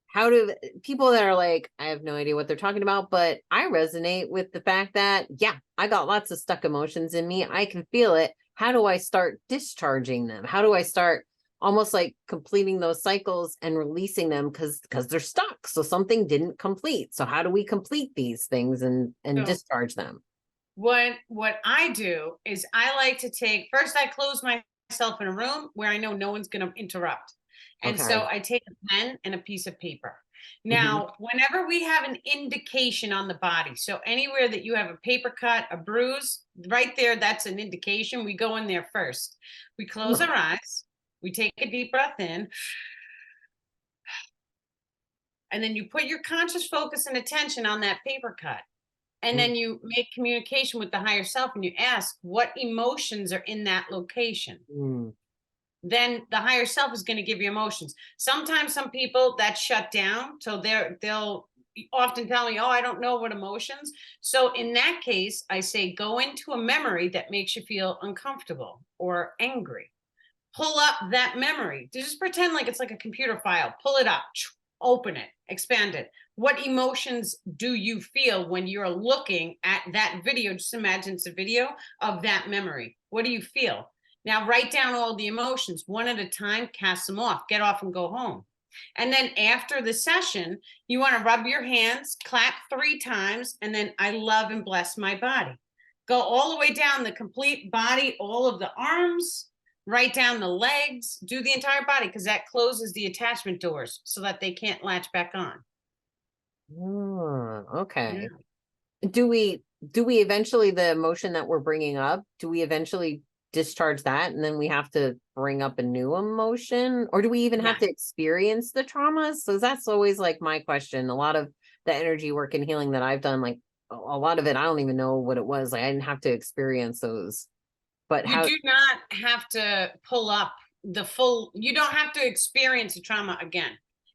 S1: how do people that are like, I have no idea what they're talking about, but I resonate with the fact that, yeah, I got lots of stuck emotions in me. I can feel it. How do I start discharging them? How do I start almost like completing those cycles and releasing them because they're stuck? So something didn't complete. So how do we complete these things and
S2: So
S1: discharge them?
S2: what I do is I like to take first I close myself in a room where I know no one's going to interrupt. And
S1: Okay.
S2: so I take a pen and a piece of paper.
S1: Mhm.
S2: Now, whenever we have an indication on the body, so anywhere that you have a paper cut, a bruise, right there, that's an indication. We go in there first. We close our eyes, we take a deep breath in, and then you put your conscious focus and attention on that paper cut. And then you make communication with the higher self and you ask what emotions are in that location.
S1: Mm.
S2: Then the higher self is going to give you emotions. Sometimes some people that shut down, so they'll often tell me, "Oh, I don't know what emotions." So in that case, I say go into a memory that makes you feel uncomfortable or angry. Pull up that memory. Just pretend like it's like a computer file. Pull it up, open it, expand it. What emotions do you feel when you're looking at that video? Just imagine it's a video of that memory. What do you feel? Now write down all the emotions one at a time, cast them off, get off and go home. And then after the session, you want to rub your hands, clap 3 times, and then I love and bless my body. Go all the way down the complete body, all of the arms, right down the legs, do the entire body because that closes the attachment doors so that they can't latch back on.
S1: Oh,
S2: Yeah.
S1: okay. Do we eventually, the emotion that we're bringing up, do we eventually discharge that and then we have to bring up a new emotion, or do we even have
S2: Yeah.
S1: to experience the traumas? So that's always like my question. A lot of the energy work and healing that I've done, like a lot of it, I don't even know what it was. Like I didn't have to experience those. But
S2: You
S1: how?
S2: do not have to pull up the full, you don't have to experience the trauma again.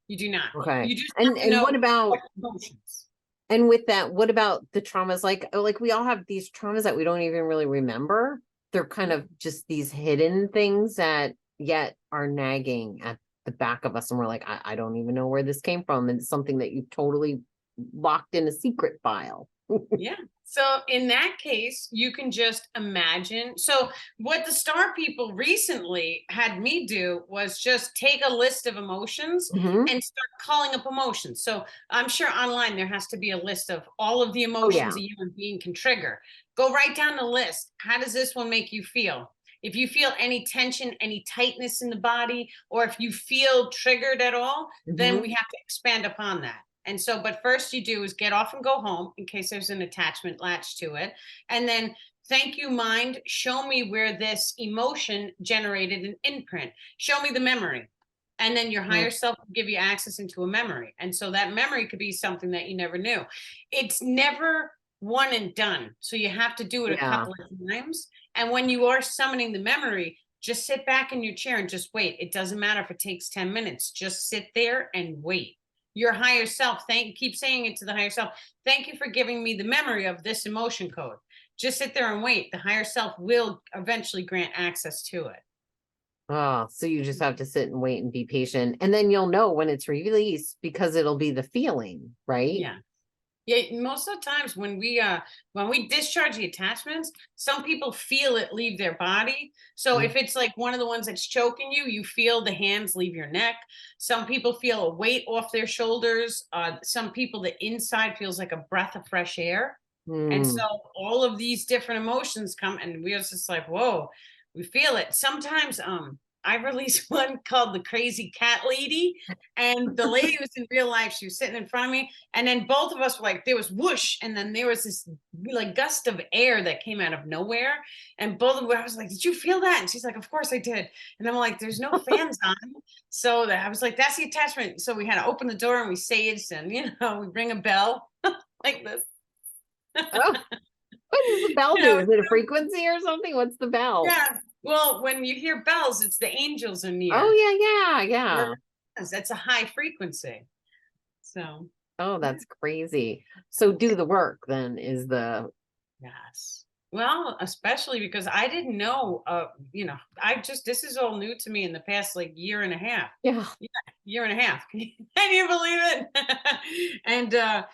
S2: You do not.
S1: Okay.
S2: You just
S1: And
S2: have to
S1: and
S2: know
S1: what
S2: what
S1: about,
S2: emotions.
S1: and with that, what about the traumas? Like we all have these traumas that we don't even really remember. They're kind of just these hidden things that yet are nagging at the back of us. And we're like, I don't even know where this came from. And it's something that you've totally locked in a secret file.
S2: Yeah. So in that case, you can just imagine. So what the star people recently had me do was just take a list of emotions
S1: Hmm.
S2: and start calling up emotions. So I'm sure online there has to be a list of all of the
S1: Oh
S2: emotions
S1: yeah.
S2: a human being can trigger. Go write down the list. How does this one make you feel? If you feel any tension, any tightness in the body, or if you feel triggered at all, then
S1: Hmm.
S2: we have to expand upon that. And so, but first you do is get off and go home in case there's an attachment latch to it. And then thank you, mind. Show me where this emotion generated an imprint. Show me the memory. And then your higher self will give you access into a memory. And so that memory could be something that you never knew. It's never one and done. So you have to do it a
S1: Yeah.
S2: couple of times. And when you are summoning the memory, just sit back in your chair and just wait. It doesn't matter if it takes 10 minutes. Just sit there and wait your higher self, keep saying it to the higher self. Thank you for giving me the memory of this emotion code. Just sit there and wait. The higher self will eventually grant access to it.
S1: Oh, so you just have to sit and wait and be patient. And then you'll know when it's released because it'll be the feeling, right?
S2: Yeah. Yeah, most of the times when we discharge the attachments, some people feel it leave their body. So if it's like one of the ones that's choking you, you feel the hands leave your neck. Some people feel a weight off their shoulders. Some people, the inside feels like a breath of fresh air. And so
S1: Mm.
S2: all of these different emotions come, and we're just like, whoa, we feel it. Sometimes I released one called the crazy cat lady. And the lady was in real life. She was sitting in front of me. And then both of us were like, there was whoosh. And then there was this like gust of air that came out of nowhere. And both of us, I was like, did you feel that? And she's like, of course I did. And I'm like, there's no fans on. So I was like, that's the attachment. So we had to open the door and we saged and, we ring a bell like this.
S1: Oh, what does the bell do? Is it a frequency or something? What's the bell?
S2: Yeah. Well, when you hear bells, it's the angels are near.
S1: Oh, yeah.
S2: That's a high frequency. So.
S1: Oh, that's crazy. So do the work then is the.
S2: Yes. Well, especially because I didn't know, this is all new to me in the past like year and a half.
S1: Yeah.
S2: Year and a half. Can you believe it? And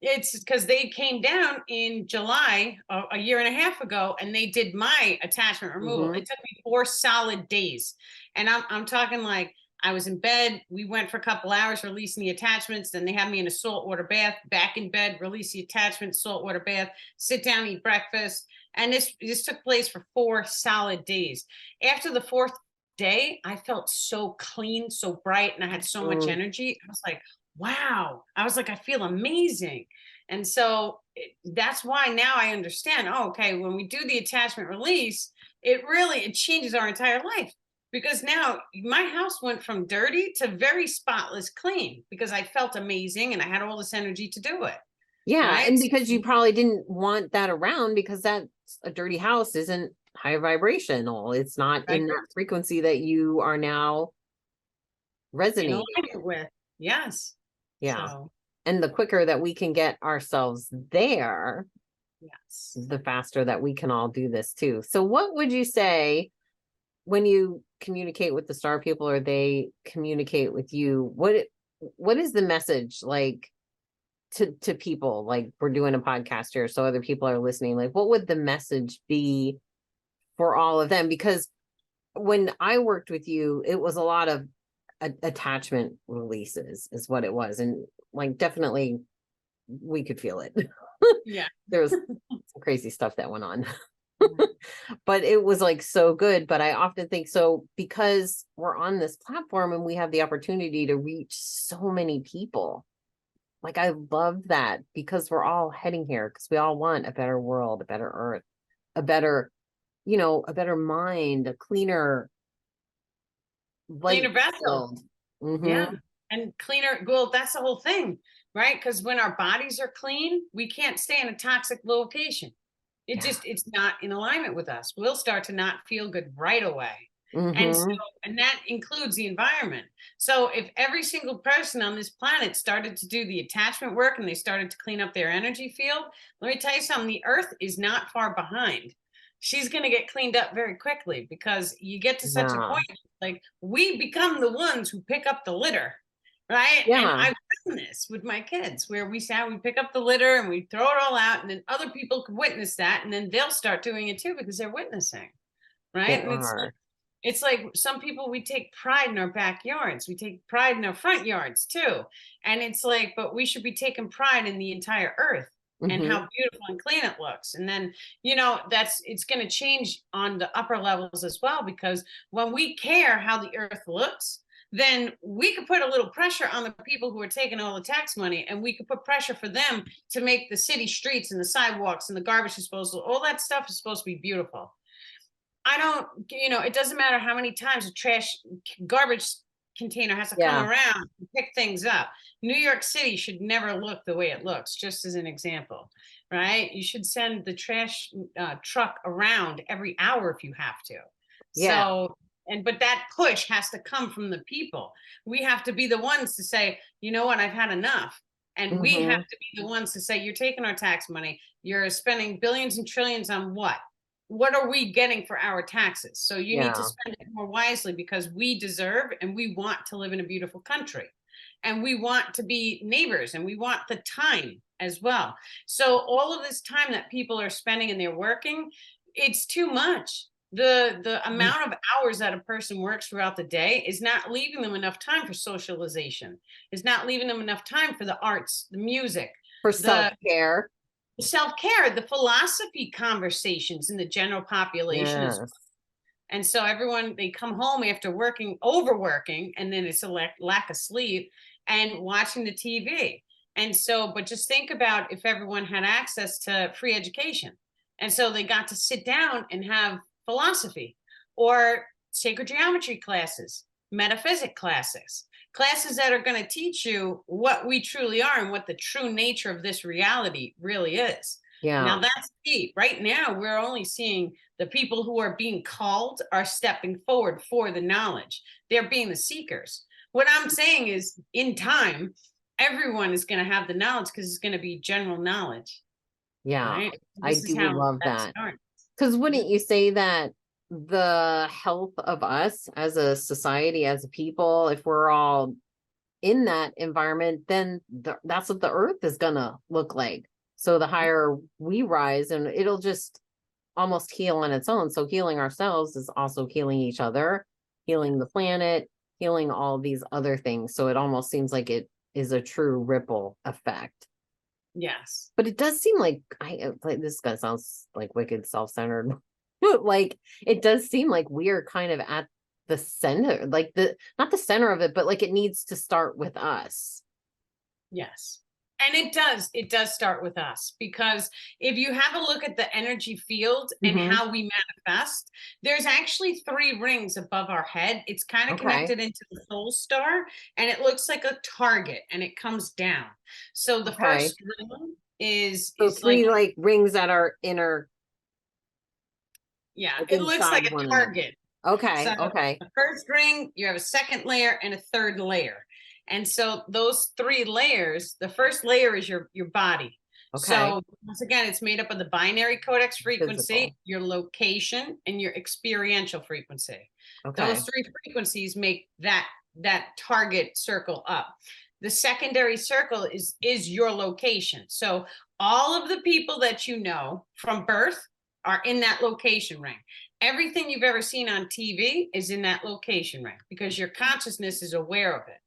S2: it's because they came down in July a year and a half ago, and they did my attachment removal. It took me 4 solid days, and I'm talking like I was in bed. We went for a couple hours releasing the attachments. Then they had me in a saltwater bath, back in bed, release the attachments, saltwater bath, sit down, eat breakfast, and this took place for 4 solid days. After the 4th day, I felt so clean, so bright, and I had so much energy. I was like, wow. I was like, I feel amazing. And so that's why now I understand, okay, when we do the attachment release, it changes our entire life. Because now my house went from dirty to very spotless clean because I felt amazing and I had all this energy to do it.
S1: Yeah.
S2: Right?
S1: And because you probably didn't want that around because that's a dirty house isn't high vibrational. It's not in that frequency that you are now resonating
S2: with. Yes.
S1: Yeah.
S2: So,
S1: and the quicker that we can get ourselves there,
S2: yes,
S1: the faster that we can all do this too. So what would you say when you communicate with the star people or they communicate with you? What is the message like to people? Like we're doing a podcast here, so other people are listening. Like what would the message be for all of them? Because when I worked with you, it was a lot of attachment releases is what it was. And like, definitely we could feel it.
S2: Yeah.
S1: There was some crazy stuff that went on, but it was like so good. But I often think so because we're on this platform and we have the opportunity to reach so many people. Like, I love that because we're all heading here because we all want a better world, a better earth, a better, a better mind, a cleaner
S2: vessel. Yeah. And cleaner. Well, that's the whole thing, right? Because when our bodies are clean, we can't stay in a toxic location. It's not in alignment with us. We'll start to not feel good right away. And that includes the environment. So if every single person on this planet started to do the attachment work and they started to clean up their energy field, let me tell you something, the earth is not far behind. She's going to get cleaned up very quickly because you get to such a point, like we become the ones who pick up the litter, right?
S1: Yeah.
S2: And I've done this with my kids where we pick up the litter and we throw it all out and then other people can witness that and then they'll start doing it too because they're witnessing, right? It's like some people, we take pride in our backyards. We take pride in our front yards too. And it's like, but we should be taking pride in the entire earth and how beautiful and clean it looks. And then, it's going to change on the upper levels as well, because when we care how the earth looks, then we could put a little pressure on the people who are taking all the tax money, and we could put pressure for them to make the city streets and the sidewalks and the garbage disposal, all that stuff is supposed to be beautiful. It doesn't matter how many times a garbage container has to come around and pick things up. New York City should never look the way it looks, just as an example, right? You should send the trash truck around every hour if you have to. Yeah. So but that push has to come from the people. We have to be the ones to say, you know what, I've had enough. And we have
S1: Hmm.
S2: to be the ones to say, you're taking our tax money, you're spending billions and trillions on what? What are we getting for our taxes? So you need to
S1: Yeah.
S2: spend it more wisely, because we deserve and we want to live in a beautiful country. And we want to be neighbors, and we want the time as well. So all of this time that people are spending and they're working, it's too much. The amount of hours that a person works throughout the day is not leaving them enough time for socialization, is not leaving them enough time for the arts, the music,
S1: For
S2: the
S1: self-care.
S2: self-care, the philosophy conversations in the general population as well.
S1: Yes.
S2: And so everyone, they come home after working, overworking, and then it's a lack of sleep and watching the TV. And so, but just think about if everyone had access to free education. And so they got to sit down and have philosophy or sacred geometry classes, metaphysics classes, classes that are going to teach you what we truly are and what the true nature of this reality really is. Now
S1: Yeah.
S2: that's key. Right now, we're only seeing the people who are being called are stepping forward for the knowledge. They're being the seekers. What I'm saying is, in time, everyone is going to have the knowledge, because it's going to be general knowledge,
S1: Yeah.
S2: right?
S1: I
S2: This is
S1: do
S2: how
S1: love
S2: that
S1: that.
S2: starts.
S1: Because wouldn't you say that the health of us as a society, as a people, if we're all in that environment, then that's what the earth is gonna look like. So the higher we rise, and it'll just almost heal on its own. So healing ourselves is also healing each other, healing the planet, healing all these other things. So it almost seems like it is a true ripple effect.
S2: Yes.
S1: But it does seem like like this guy sounds like wicked self-centered. Like it does seem like we are kind of at the center, like the not the center of it, but like it needs to start with us.
S2: Yes. And it does start with us, because if you have a look at the energy field and
S1: Hmm.
S2: how we manifest, there's actually 3 rings above our head. It's kind of
S1: Okay.
S2: connected into the soul star, and it looks like a target, and it comes down. So the
S1: Okay.
S2: first ring is
S1: So
S2: is like,
S1: three like rings that are inner,
S2: yeah,
S1: like
S2: it looks like
S1: inside
S2: a
S1: one another.
S2: target. So
S1: Okay. Okay.
S2: the first ring, you have a second layer and a third layer. And so those 3 layers, the first layer is your body.
S1: Okay.
S2: So once again, it's made up of the binary codex frequency,
S1: Physical.
S2: your location, and your experiential frequency. Those
S1: Okay.
S2: 3 frequencies make that target circle up. The secondary circle is your location. So all of the people that you know from birth are in that location ring. Everything you've ever seen on TV is in that location ring, because your consciousness is aware of it.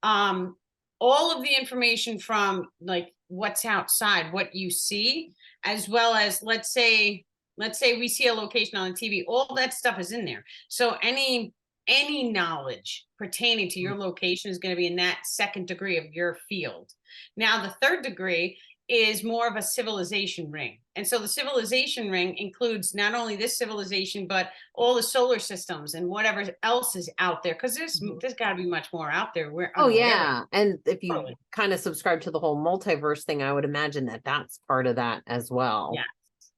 S2: Um, all of the information from like what's outside, what you see, as well as let's say we see a location on the TV, all that stuff is in there. So any knowledge pertaining to your location is going to be in that second degree of your field. Now the third degree is more of a civilization ring. And so the civilization ring includes not only this civilization, but all the solar systems and whatever else is out there. Because
S1: Mhm.
S2: there's got to be much more out there we're
S1: Oh
S2: unaware of.
S1: yeah. And if you
S2: Totally.
S1: kind of subscribe to the whole multiverse thing, I would imagine that that's part of that as well.
S2: Yeah.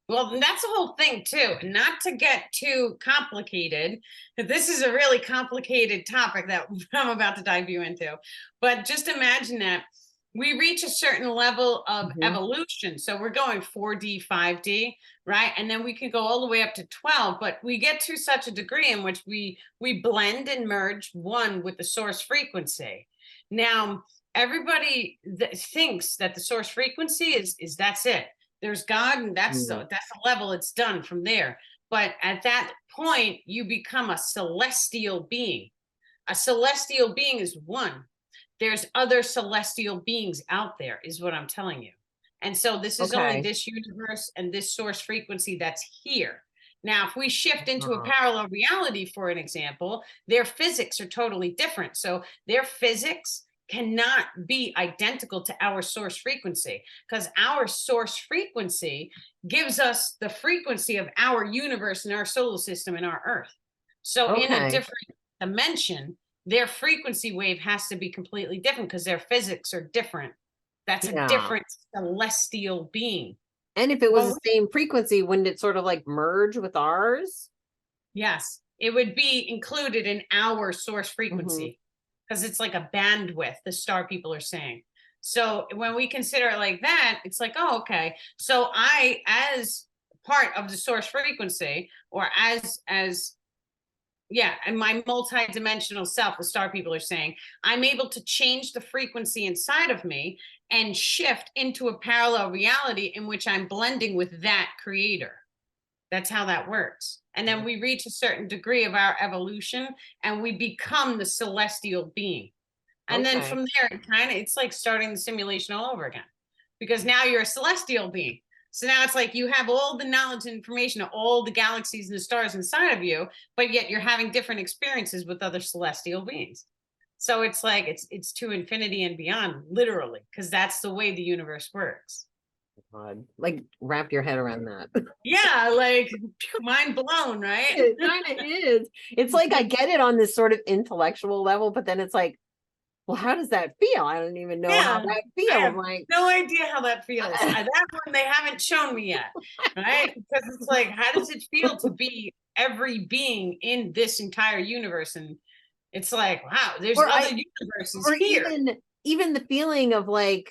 S2: Well, that's the whole thing too. And not to get too complicated, but this is a really complicated topic that I'm about to dive you into. But just imagine that we reach a certain level of
S1: Mhm.
S2: evolution. So we're going 4D, 5D, right? And then we can go all the way up to 12, but we get to such a degree in which we blend and merge one with the source frequency. Now, everybody thinks that the source frequency is that's it. There's God, and that's
S1: Yeah.
S2: the level. It's done from there. But at that point, you become a celestial being. A celestial being is one. There's other celestial beings out there, is what I'm telling you. And so this is only
S1: Okay.
S2: this universe and this source frequency that's here. Now, if we shift into a
S1: Uh,
S2: parallel reality, for an example, their physics are totally different. So their physics cannot be identical to our source frequency, because our source frequency gives us the frequency of our universe and our solar system and our earth. So in a
S1: okay.
S2: different dimension, their frequency wave has to be completely different, because their physics are different. That's a
S1: Yeah.
S2: different celestial being.
S1: And if it was
S2: Well,
S1: the same frequency, wouldn't it sort of like merge with ours?
S2: yes. it would be included in our source
S1: Mhm.
S2: frequency because it's like a bandwidth, the star people are saying. So when we consider it like that, it's like, oh, okay. So I, as part of the source frequency, or as yeah, and my multi-dimensional self, the star people are saying, I'm able to change the frequency inside of me and shift into a parallel reality in which I'm blending with that creator. That's how that works. And then we reach a certain degree of our evolution and we become the celestial being. And then
S1: Okay.
S2: from there, it's like starting the simulation all over again, because now you're a celestial being. So now it's like you have all the knowledge and information of all the galaxies and the stars inside of you, but yet you're having different experiences with other celestial beings. So it's like it's to infinity and beyond, literally, because that's the way the universe works.
S1: God. Like, wrap your head around that.
S2: Yeah, like mind blown, right?
S1: It kind of is. It's like I get it on this sort of intellectual level, but then it's like, well, how does that feel? I don't even know how
S2: Yeah,
S1: that
S2: I
S1: feels.
S2: have
S1: Like,
S2: no idea how that feels. That one they haven't shown me yet, right? Because it's like, how does it feel to be every being in this entire universe? And it's like, wow, there's
S1: or
S2: other
S1: I,
S2: universes
S1: or
S2: here.
S1: even the feeling of like,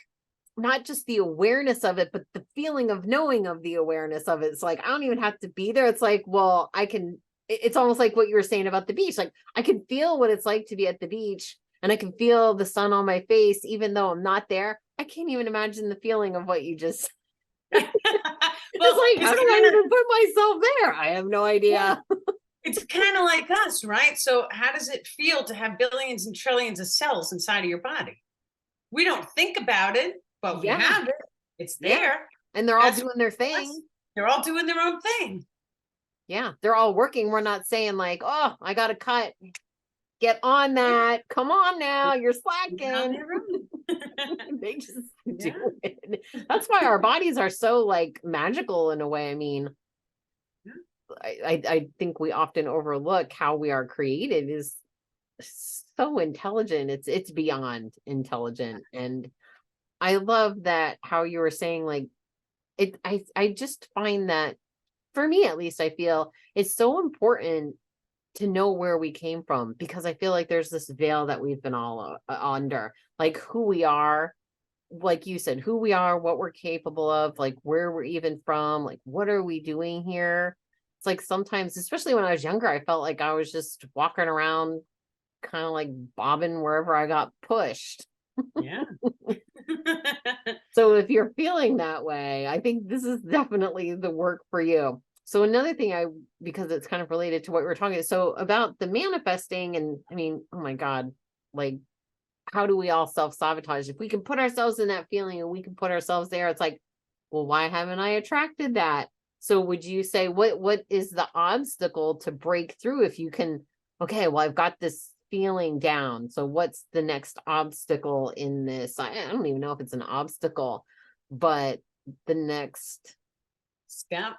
S1: not just the awareness of it, but the feeling of knowing of the awareness of it. It's like, I don't even have to be there. It's like, well, I can, it's almost like what you were saying about the beach. Like, I can feel what it's like to be at the beach and I can feel the sun on my face, even though I'm not there. I can't even imagine the feeling of what you just,
S2: Well,
S1: it's like, how do I even put myself there? I have no idea.
S2: it's kind of like us, right? So how does it feel to have billions and trillions of cells inside of your body? We don't think about it, but we
S1: Yeah.
S2: have it. It's
S1: Yeah.
S2: there.
S1: And they're all
S2: That's
S1: doing their thing.
S2: They're all doing their own thing.
S1: Yeah. They're all working. We're not saying like, oh, I got to cut. Get on that. Come on now. You're slacking. They just
S2: Yeah.
S1: do it. That's why our bodies are so like magical in a way. I mean, I think we often overlook how we are created is so intelligent. It's beyond intelligent. And I love that how you were saying like it I just find that for me at least I feel it's so important to know where we came from because I feel like there's this veil that we've been all under, like who we are, like you said, who we are, what we're capable of, like where we're even from, like what are we doing here? It's like sometimes, especially when I was younger, I felt like I was just walking around kind of like bobbing wherever I got pushed.
S2: Yeah.
S1: So if you're feeling that way, I think this is definitely the work for you. So another thing because it's kind of related to what we were talking, so about the manifesting, and I mean, oh my God, like how do we all self-sabotage? If we can put ourselves in that feeling and we can put ourselves there, it's like, well, why haven't I attracted that? So would you say what is the obstacle to break through if you can, okay, well, I've got this feeling down. So what's the next obstacle in this? I don't even know if it's an obstacle, but the next
S2: Step.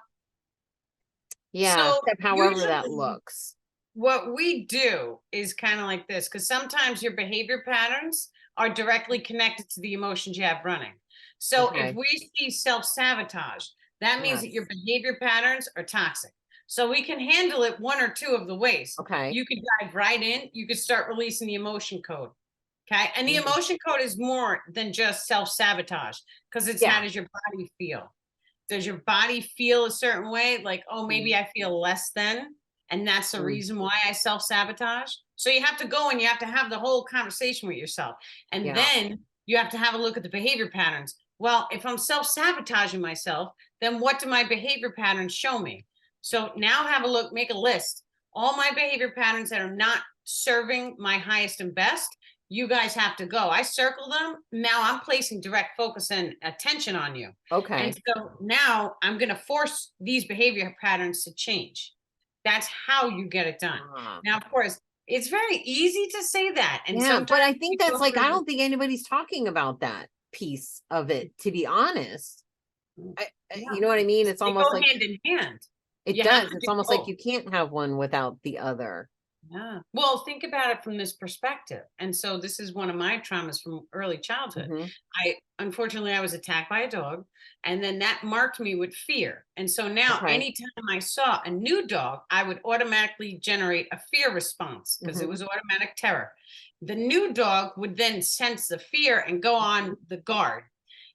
S1: step, however that
S2: Usually
S1: looks.
S2: what we do is kind of like this, because sometimes your behavior patterns are directly connected to the emotions you have running. So
S1: Okay.
S2: if we see self-sabotage, that means that your
S1: Yes.
S2: behavior patterns are toxic. So we can handle it one or two of the ways.
S1: Okay.
S2: You could dive right in. You could start releasing the emotion code. Okay. And the
S1: Mhm.
S2: emotion code is more than just self-sabotage, because it's how does your body feel? Does your body feel a certain way? Like, oh, maybe I feel less than, and that's the
S1: Mm.
S2: reason why I self-sabotage. So you have to go and you have to have the whole conversation with yourself. And
S1: Yeah.
S2: then you have to have a look at the behavior patterns. Well, if I'm self-sabotaging myself, then what do my behavior patterns show me? So now have a look, make a list. All my behavior patterns that are not serving my highest and best, you guys have to go. I circle them. Now I'm placing direct focus and attention on you.
S1: Okay.
S2: And so now I'm going to force these behavior patterns to change. That's how you get it done. Now, of course, it's very easy to say that. And
S1: yeah,
S2: sometimes
S1: but I think that's like, I
S2: the,
S1: don't think anybody's talking about that piece of it, to be honest. You know what I mean? It's
S2: they
S1: almost
S2: go
S1: like
S2: hand in hand.
S1: it
S2: You have
S1: does.
S2: to
S1: It's
S2: do
S1: almost like
S2: both.
S1: you can't have one without the other.
S2: Yeah. Well, think about it from this perspective. And so this is one of my traumas from early childhood.
S1: Mhm.
S2: Unfortunately, I was attacked by a dog, and then that marked me with fear. And so now
S1: Okay.
S2: anytime I saw a new dog, I would automatically generate a fear response because it
S1: Mhm.
S2: was automatic terror. The new dog would then sense the fear and go on the guard.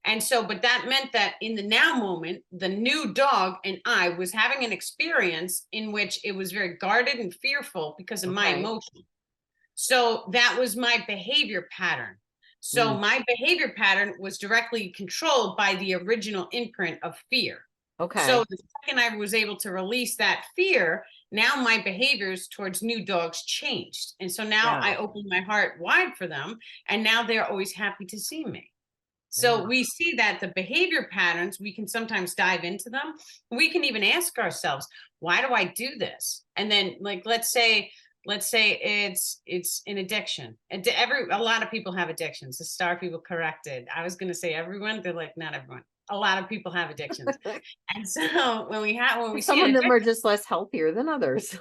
S2: And so, but that meant that in the now moment, the new dog and I was having an experience in which it was very guarded and fearful because of my
S1: Okay.
S2: emotion. So that was my behavior pattern. So
S1: Mm.
S2: my behavior pattern was directly controlled by the original imprint of fear. So
S1: Okay.
S2: the second I was able to release that fear, now my behaviors towards new dogs changed. And so now
S1: Yeah.
S2: I open my heart wide for them. And now they're always happy to see me. So
S1: Yeah.
S2: we see that the behavior patterns, we can sometimes dive into them. We can even ask ourselves, why do I do this? And then like let's say it's an addiction. And to a lot of people have addictions. The star people corrected. I was gonna say everyone, they're like, not everyone. A lot of people have addictions. And so when we see
S1: Some
S2: an
S1: of them
S2: addiction,
S1: are just less healthier than others.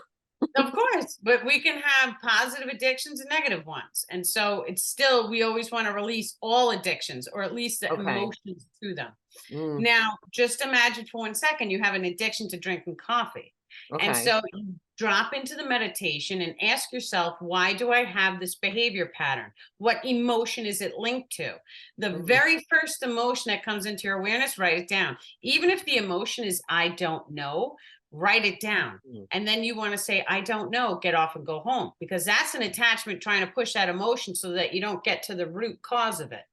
S2: of course, but we can have positive addictions and negative ones. And so it's still, we always want to release all addictions or at least the
S1: Okay.
S2: emotions to them.
S1: Mm.
S2: Now, just imagine for 1 second you have an addiction to drinking coffee. And
S1: Okay.
S2: so you drop into the meditation and ask yourself, why do I have this behavior pattern? What emotion is it linked to? The
S1: Mm.
S2: very first emotion that comes into your awareness, write it down. Even if the emotion is, I don't know, write it down.
S1: Mm.
S2: And then you want to say, I don't know, get off and go home, because that's an attachment trying to push that emotion so that you don't get to the root cause of it.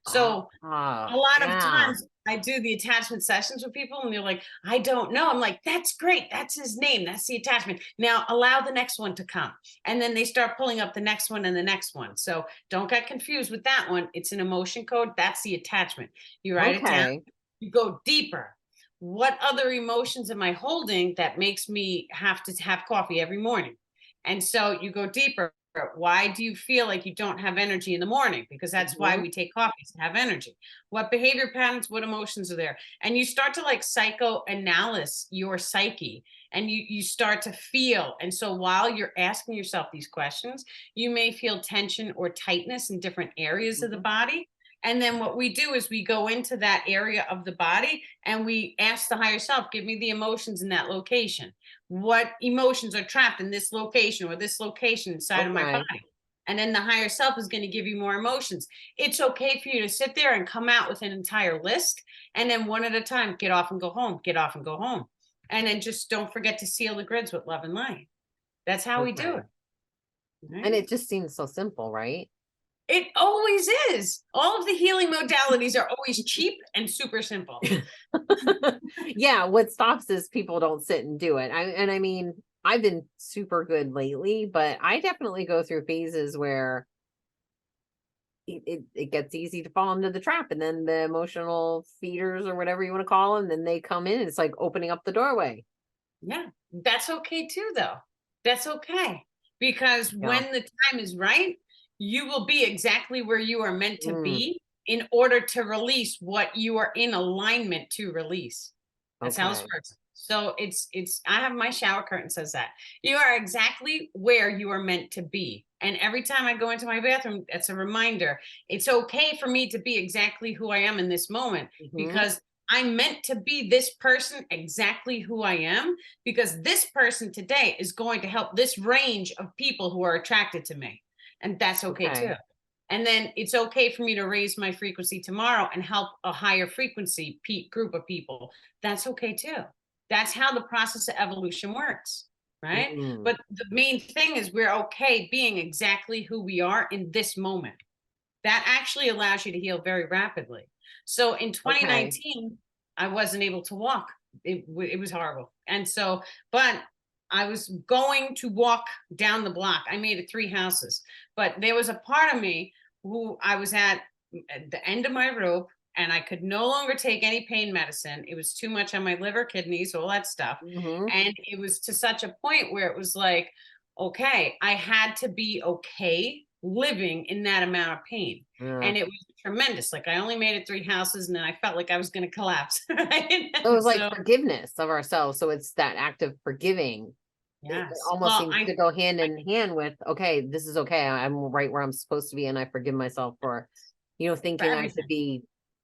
S2: So a lot of
S1: Yeah.
S2: times I do the attachment sessions with people and they're like, I don't know. I'm like, that's great. That's his name. That's the attachment. Now allow the next one to come. And then they start pulling up the next one and the next one. So don't get confused with that one. It's an emotion code. That's the attachment. You write it down,
S1: Okay.
S2: you go deeper. What other emotions am I holding that makes me have to have coffee every morning? And so you go deeper. Why do you feel like you don't have energy in the morning? Because that's why
S1: Mhm.
S2: we take coffee, to have energy. What behavior patterns, what emotions are there? And you start to like psychoanalyze your psyche, and you start to feel. And so while you're asking yourself these questions, you may feel tension or tightness in different areas of the
S1: Mhm.
S2: body. And then what we do is we go into that area of the body and we ask the higher self, give me the emotions in that location. What emotions are trapped in this location or this location inside of my
S1: Okay.
S2: body? And then the higher self is going to give you more emotions. It's okay for you to sit there and come out with an entire list, and then one at a time, get off and go home, get off and go home. And then just don't forget to seal the grids with love and light. That's how we do
S1: Okay.
S2: it.
S1: And
S2: Right?
S1: it just seems so simple, right?
S2: It always is. All of the healing modalities are always cheap and super simple.
S1: Yeah, what stops is people don't sit and do it. I mean, I've been super good lately, but I definitely go through phases where it gets easy to fall into the trap, and then the emotional feeders or whatever you want to call them, then they come in and it's like opening up the doorway.
S2: Yeah, that's okay too, though. That's okay. Because
S1: Yeah.
S2: when the time is right, you will be exactly where you are meant to
S1: Mm.
S2: be in order to release what you are in alignment to release. That's how this
S1: Okay.
S2: works. So I have my shower curtain says that. You are exactly where you are meant to be. And every time I go into my bathroom, it's a reminder. It's okay for me to be exactly who I am in this moment,
S1: Hmm.
S2: because I'm meant to be this person exactly who I am, because this person today is going to help this range of people who are attracted to me. And that's okay too.
S1: Okay.
S2: And then it's okay for me to raise my frequency tomorrow and help a higher frequency group of people. That's okay too. That's how the process of evolution works. Right.
S1: Mm.
S2: But the main thing is we're okay being exactly who we are in this moment. That actually allows you to heal very rapidly. So in
S1: Okay.
S2: 2019, I wasn't able to walk. It was horrible. And so, but I was going to walk down the block. I made it 3 houses, but there was a part of me who I was at the end of my rope, and I could no longer take any pain medicine. It was too much on my liver, kidneys, all that stuff.
S1: Hmm.
S2: And it was to such a point where it was like, okay, I had to be okay living in that amount of pain.
S1: Yeah.
S2: And it was tremendous. Like I only made it 3 houses and then I felt like I was going to collapse. Right?
S1: So it was like
S2: So
S1: forgiveness of ourselves. So it's that act of forgiving it
S2: Yes.
S1: almost
S2: Well,
S1: seems to go hand in hand with, okay, this is okay. I'm right where I'm supposed to be. And I forgive myself for,
S2: for
S1: thinking I should
S2: everything.
S1: be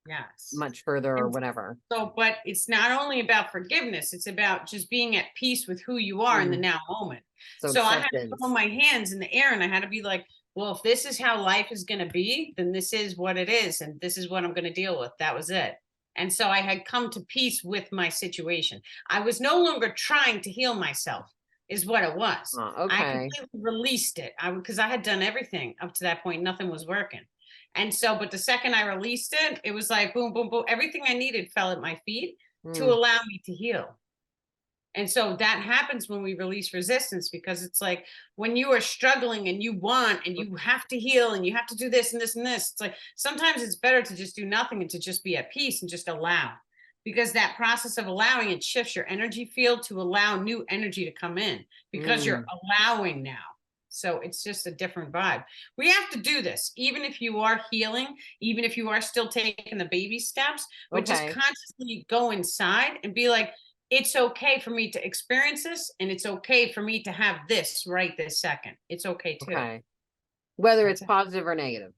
S2: Yes.
S1: much further or
S2: And
S1: whatever.
S2: so, but it's not only about forgiveness, it's about just being at peace with who you are in the
S1: Mm.
S2: now moment.
S1: So
S2: So I had to throw
S1: acceptance.
S2: my hands in the air and I had to be like, well, if this is how life is going to be, then this is what it is. And this is what I'm going to deal with. That was it. And so I had come to peace with my situation. I was no longer trying to heal myself, is what it was. I
S1: Okay.
S2: completely released it. Because I had done everything up to that point, nothing was working. And so, but the second I released it, it was like boom, boom, boom. Everything I needed fell at my feet to
S1: Mm.
S2: allow me to heal. And so that happens when we release resistance, because it's like when you are struggling and you want and you have to heal and you have to do this and this and this, it's like sometimes it's better to just do nothing and to just be at peace and just allow. Because that process of allowing, it shifts your energy field to allow new energy to come in because you're
S1: Mm.
S2: allowing now. So it's just a different vibe. We have to do this, even if you are healing, even if you are still taking the baby steps, but just
S1: Okay.
S2: consciously go inside and be like, it's okay for me to experience this, and it's okay for me to have this right this second. It's okay too.
S1: Okay. Whether
S2: That's
S1: it's
S2: it.
S1: positive or negative,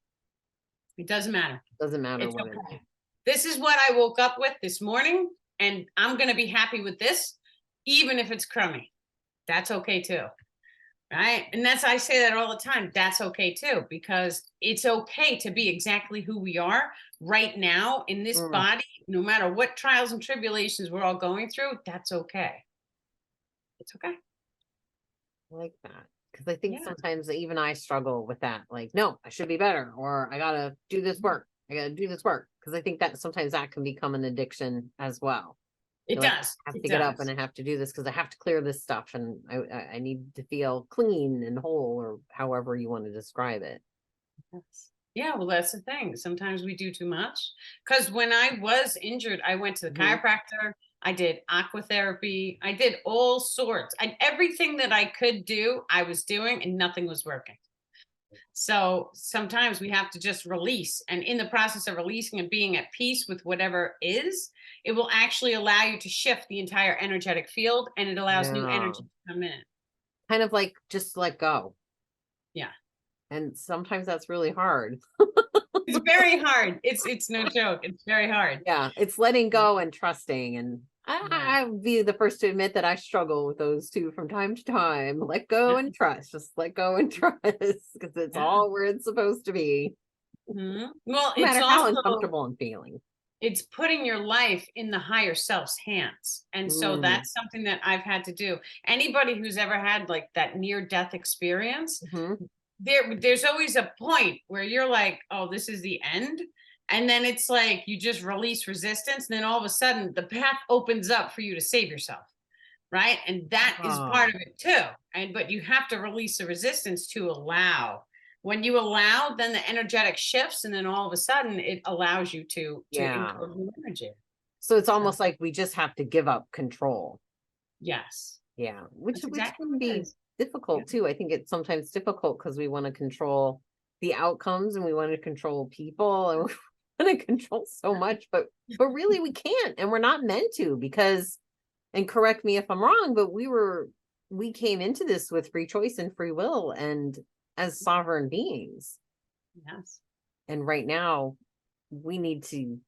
S2: It doesn't matter.
S1: doesn't matter
S2: It's
S1: what it is.
S2: okay. This is what I woke up with this morning, and I'm going to be happy with this, even if it's crummy. That's okay too. Right. And I say that all the time. That's okay too, because it's okay to be exactly who we are right now in this
S1: Mm.
S2: body, no matter what trials and tribulations we're all going through. That's okay. It's okay.
S1: I like that. Because I think
S2: Yeah.
S1: sometimes even I struggle with that. Like, no, I should be better, or I gotta do this work. I gotta do this work. Because I think that sometimes that can become an addiction as well.
S2: It
S1: You're like,
S2: does.
S1: I have
S2: It
S1: to get up and
S2: does.
S1: I have to do this because I have to clear this stuff, and I need to feel clean and whole, or however you want to describe it.
S2: Yes. Yeah, well, that's the thing. Sometimes we do too much. Because when I was injured, I went to the
S1: Hmm.
S2: chiropractor. I did aqua therapy. I did all sorts. Everything that I could do, I was doing, and nothing was working. So sometimes we have to just release. And in the process of releasing and being at peace with whatever is, it will actually allow you to shift the entire energetic field, and it allows new
S1: Yeah.
S2: energy to come in.
S1: Kind of like just let go.
S2: Yeah.
S1: And sometimes that's really hard.
S2: It's very hard. It's no joke. It's very hard.
S1: Yeah, it's letting go and trusting. And
S2: Yeah.
S1: I would be the first to admit that I struggle with those two from time to time. Let go
S2: Yeah.
S1: and trust. Just let go and trust because it's
S2: Yeah.
S1: all where it's supposed to be,
S2: Well,
S1: no
S2: it's
S1: matter how
S2: also
S1: uncomfortable I'm feeling.
S2: it's putting your life in the higher self's hands. And so
S1: Mm.
S2: that's something that I've had to do. Anybody who's ever had like that near death experience,
S1: Hmm.
S2: there's always a point where you're like, oh, this is the end. And then it's like you just release resistance, and then all of a sudden the path opens up for you to save yourself. Right. And that is part
S1: Oh,
S2: of it too. And but you have to release the resistance to allow. When you allow, then the energetic shifts, and then all of a sudden it allows you to
S1: yeah.
S2: encode new energy.
S1: So it's
S2: So
S1: almost like we just have to give up control.
S2: yes,
S1: Yeah, which
S2: that's
S1: which
S2: exactly
S1: can
S2: what it
S1: be
S2: is. Yeah.
S1: difficult too. I think it's sometimes difficult because we want to control the outcomes and we want to control people and we want to control so much, but really we can't, and we're not meant to, because, and correct me if I'm wrong, but we came into this with free choice and free will and as sovereign beings.
S2: Yes.
S1: And right now we need to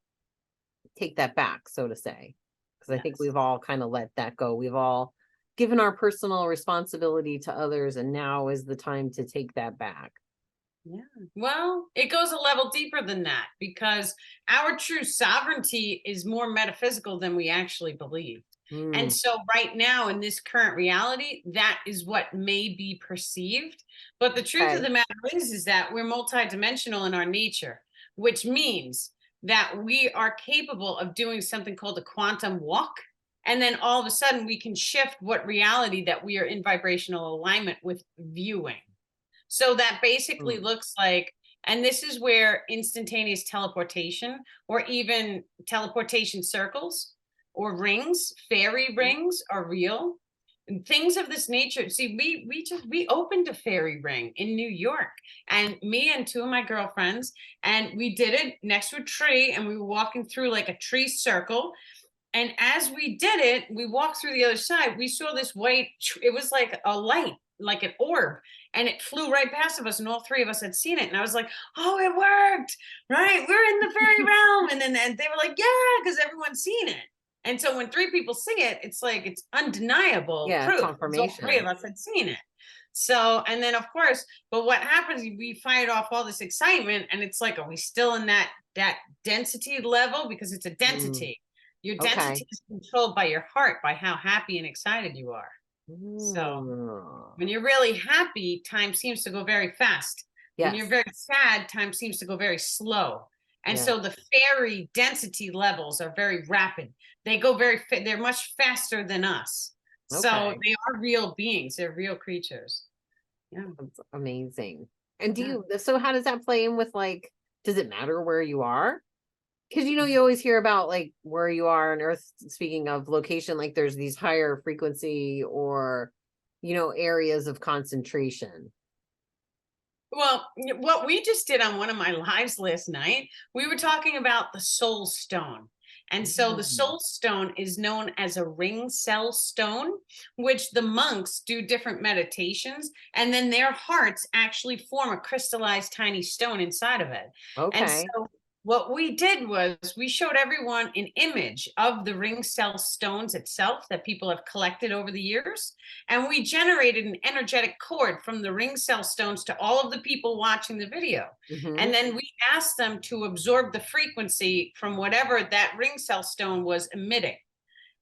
S1: take that back, so to say, because I think
S2: Yes.
S1: we've all kind of let that go. We've all given our personal responsibility to others, and now is the time to take that back.
S2: Yeah. Well, it goes a level deeper than that, because our true sovereignty is more metaphysical than we actually believe. And
S1: Mm.
S2: so, right now, in this current reality, that is what may be perceived. But the truth of
S1: Okay.
S2: the matter is that we're multidimensional in our nature, which means that we are capable of doing something called a quantum walk. And then all of a sudden, we can shift what reality that we are in vibrational alignment with viewing. So that basically
S1: Mm.
S2: looks like, and this is where instantaneous teleportation, or even teleportation circles or rings, fairy rings, are real. And things of this nature. See, we opened a fairy ring in New York, and me and two of my girlfriends, and we did it next to a tree, and we were walking through like a tree circle, And as we did it, we walked through the other side. We saw this white, it was like a light, like an orb, and it flew right past of us. And all three of us had seen it. And I was like, oh, it worked, right? We're in the fairy realm. And then and they were like, yeah, because everyone's seen it. And so when three people see it, it's like, it's undeniable
S1: Yeah,
S2: proof. 'Cause all three of
S1: confirmation.
S2: us had seen it. So, and then of course, but what happens, we fired off all this excitement, and it's like, are we still in that density level? Because it's a
S1: Mm,
S2: density. Your
S1: okay.
S2: density is controlled by your heart, by how happy and excited you are. So
S1: Mm,
S2: when you're really happy, time seems to go very fast. When you're
S1: yes.
S2: very sad, time seems to go very slow. And
S1: Yeah.
S2: so the fairy density levels are very rapid. They go they're much faster than us. So
S1: Okay.
S2: they are real beings, they're real creatures. Yeah.
S1: That's amazing. And do
S2: Yeah.
S1: you, so how does that play in with like, does it matter where you are? Because you always hear about like where you are on Earth, speaking of location, like there's these higher frequency or, areas of concentration.
S2: Well, what we just did on one of my lives last night, we were talking about the soul stone. And so the
S1: Mm,
S2: soul stone is known as a ring cell stone, which the monks do different meditations, and then their hearts actually form a crystallized tiny stone inside of it. And
S1: okay.
S2: so what we did was we showed everyone an image of the ring cell stones itself that people have collected over the years. And we generated an energetic cord from the ring cell stones to all of the people watching the video.
S1: Hmm.
S2: And then we asked them to absorb the frequency from whatever that ring cell stone was emitting.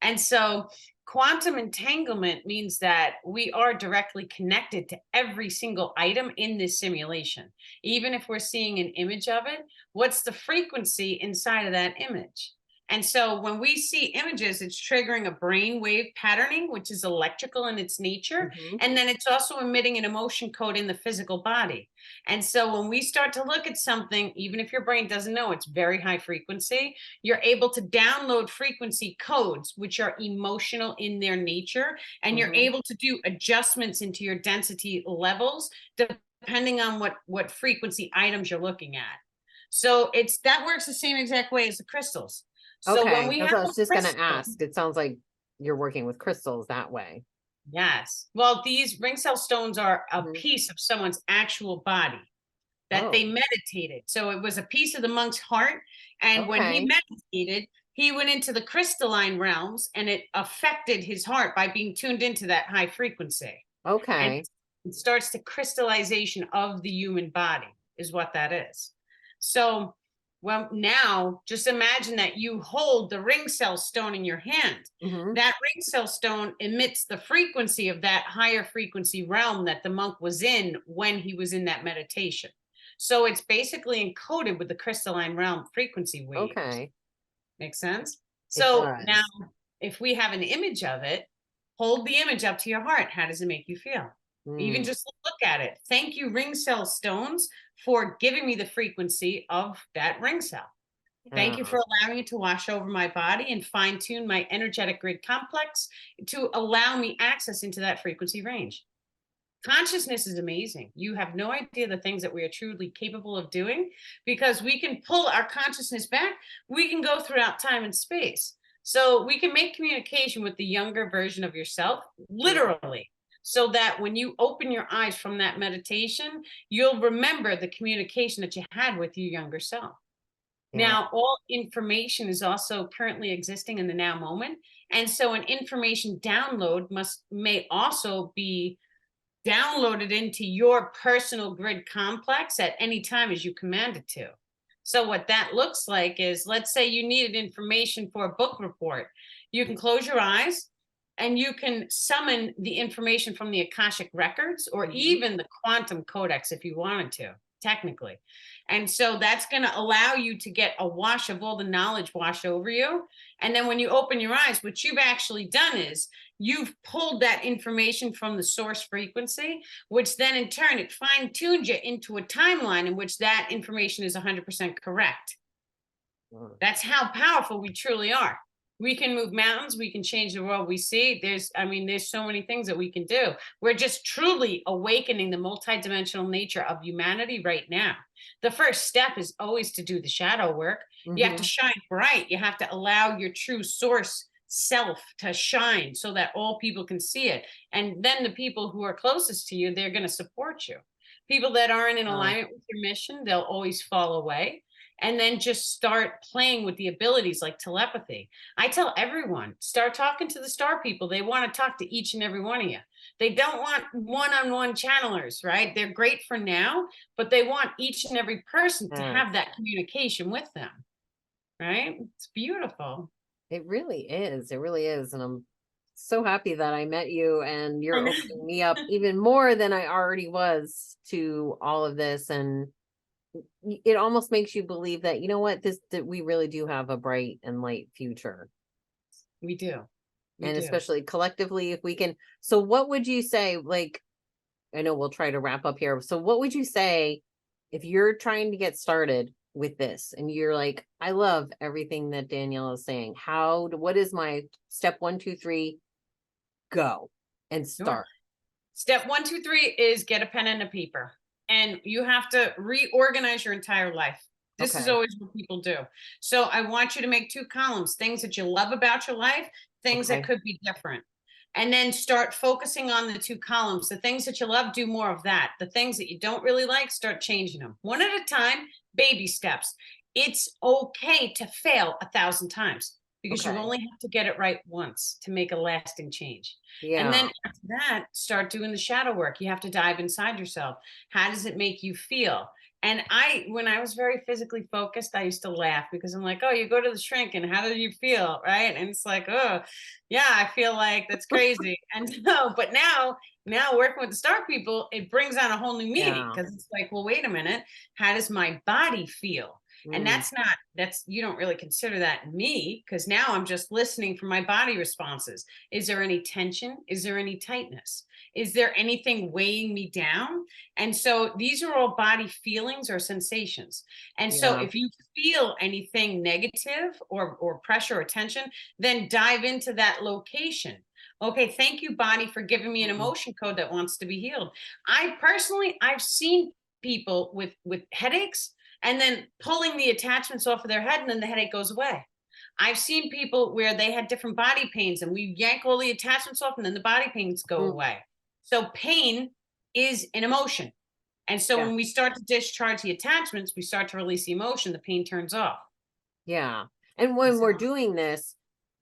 S2: And so quantum entanglement means that we are directly connected to every single item in this simulation. Even if we're seeing an image of it, what's the frequency inside of that image? And so when we see images, it's triggering a brainwave patterning, which is electrical in its nature.
S1: Hmm.
S2: And then it's also emitting an emotion code in the physical body. And so when we start to look at something, even if your brain doesn't know it's very high frequency, you're able to download frequency codes, which are emotional in their nature. And you're
S1: Hmm.
S2: able to do adjustments into your density levels depending on what frequency items you're looking at. So it's that works the same exact way as the crystals. So when
S1: Okay.
S2: we
S1: That's
S2: have
S1: what I
S2: a
S1: was just going to
S2: crystal,
S1: ask. It sounds like you're working with crystals that way.
S2: yes. Well, these ring cell stones are a
S1: Hmm.
S2: piece of someone's actual body that they
S1: Oh,
S2: meditated. So it was a piece of the monk's heart. And when he
S1: okay.
S2: meditated, he went into the crystalline realms, and it affected his heart by being tuned into that high frequency. And
S1: Okay.
S2: it starts the crystallization of the human body, is what that is. So, well, now just imagine that you hold the ring cell stone in your hand.
S1: Hmm.
S2: That ring cell stone emits the frequency of that higher frequency realm that the monk was in when he was in that meditation. So it's basically encoded with the crystalline realm frequency waves.
S1: Okay.
S2: Make sense?
S1: It
S2: So now,
S1: does.
S2: if we have an image of it, hold the image up to your heart. How does it make you feel? Even
S1: Mm,
S2: just look at it. Thank you, ring cell stones, for giving me the frequency of that ring cell. Thank you
S1: yeah.
S2: for allowing it to wash over my body and fine tune my energetic grid complex to allow me access into that frequency range. Consciousness is amazing. You have no idea the things that we are truly capable of doing because we can pull our consciousness back. We can go throughout time and space. So we can make communication with the younger version of yourself,
S1: Mm,
S2: literally, so that when you open your eyes from that meditation, you'll remember the communication that you had with your younger self.
S1: yeah.
S2: Now, all information is also currently existing in the now moment. And so an information download may also be download it into your personal grid complex at any time as you command it to. So what that looks like is, let's say you needed information for a book report. You can close your eyes and you can summon the information from the Akashic records or
S1: Hmm.
S2: even the quantum codex if you wanted to, technically. And so that's going to allow you to get a wash of all the knowledge wash over you. And then when you open your eyes, what you've actually done is you've pulled that information from the source frequency, which then in turn it fine tuned you into a timeline in which that information is 100% correct.
S1: Mm,
S2: That's how powerful we truly are. We can move mountains. We can change the world we see. There's so many things that we can do. We're just truly awakening the multidimensional nature of humanity right now. The first step is always to do the shadow work. You have to
S1: Hmm.
S2: shine bright. You have to allow your true source self to shine so that all people can see it. And then the people who are closest to you, they're going to support you. People that aren't in
S1: Wow.
S2: alignment with your mission, they'll always fall away. And then just start playing with the abilities like telepathy. I tell everyone, start talking to the star people. They want to talk to each and every one of you. They don't want one-on-one channelers, right? They're great for now, but they want each and every person to
S1: Yes.
S2: have that communication with them, right? It's beautiful.
S1: It really is. It really is. And I'm so happy that I met you and
S2: I
S1: you're
S2: know.
S1: opening me up even more than I already was to all of this. And it almost makes you believe that, you know what, that we really do have a bright and light future.
S2: We do. We
S1: And
S2: do.
S1: especially collectively, if we can. So what would you say, like, I know we'll try to wrap up here. So what would you say if you're trying to get started with this and you're like, I love everything that Danielle is saying. What is my step 1, 2, 3, go and
S2: Sure.
S1: start?
S2: Step 1, 2, 3 is get a pen and a paper, and you have to reorganize your entire life. This is
S1: Okay.
S2: always what people do. So I want you to make 2 columns: things that you love about your life, things that
S1: Okay.
S2: could be different. And then start focusing on the 2 columns. The things that you love, do more of that. The things that you don't really like, start changing them one at a time, baby steps. It's okay to fail 1,000 times because you
S1: Okay.
S2: only have to get it right once to make a lasting change. And
S1: Yeah.
S2: then after that, start doing the shadow work. You have to dive inside yourself. How does it make you feel? And when I was very physically focused, I used to laugh because I'm like, oh, you go to the shrink and how do you feel? Right. And it's like, oh, yeah, I feel like that's crazy. And no, but now working with the star people, it brings on a whole new meaning
S1: Yeah.
S2: because it's like, well, wait a minute. How does my body feel? And
S1: Mm,
S2: you don't really consider that in me because now I'm just listening for my body responses. Is there any tension? Is there any tightness? Is there anything weighing me down? And so these are all body feelings or sensations. And so
S1: yeah.
S2: if you feel anything negative or pressure or tension, then dive into that location. Okay, thank you, body, for giving me an
S1: Mm,
S2: emotion code that wants to be healed. I've seen people with headaches and then pulling the attachments off of their head, and then the headache goes away. I've seen people where they had different body pains and we yank all the attachments off and then the body pains go
S1: mm,
S2: away. So pain is an emotion. And so
S1: yeah.
S2: when we start to discharge the attachments, we start to release the emotion, the pain turns off.
S1: Yeah. And
S2: And
S1: when
S2: so
S1: we're doing this,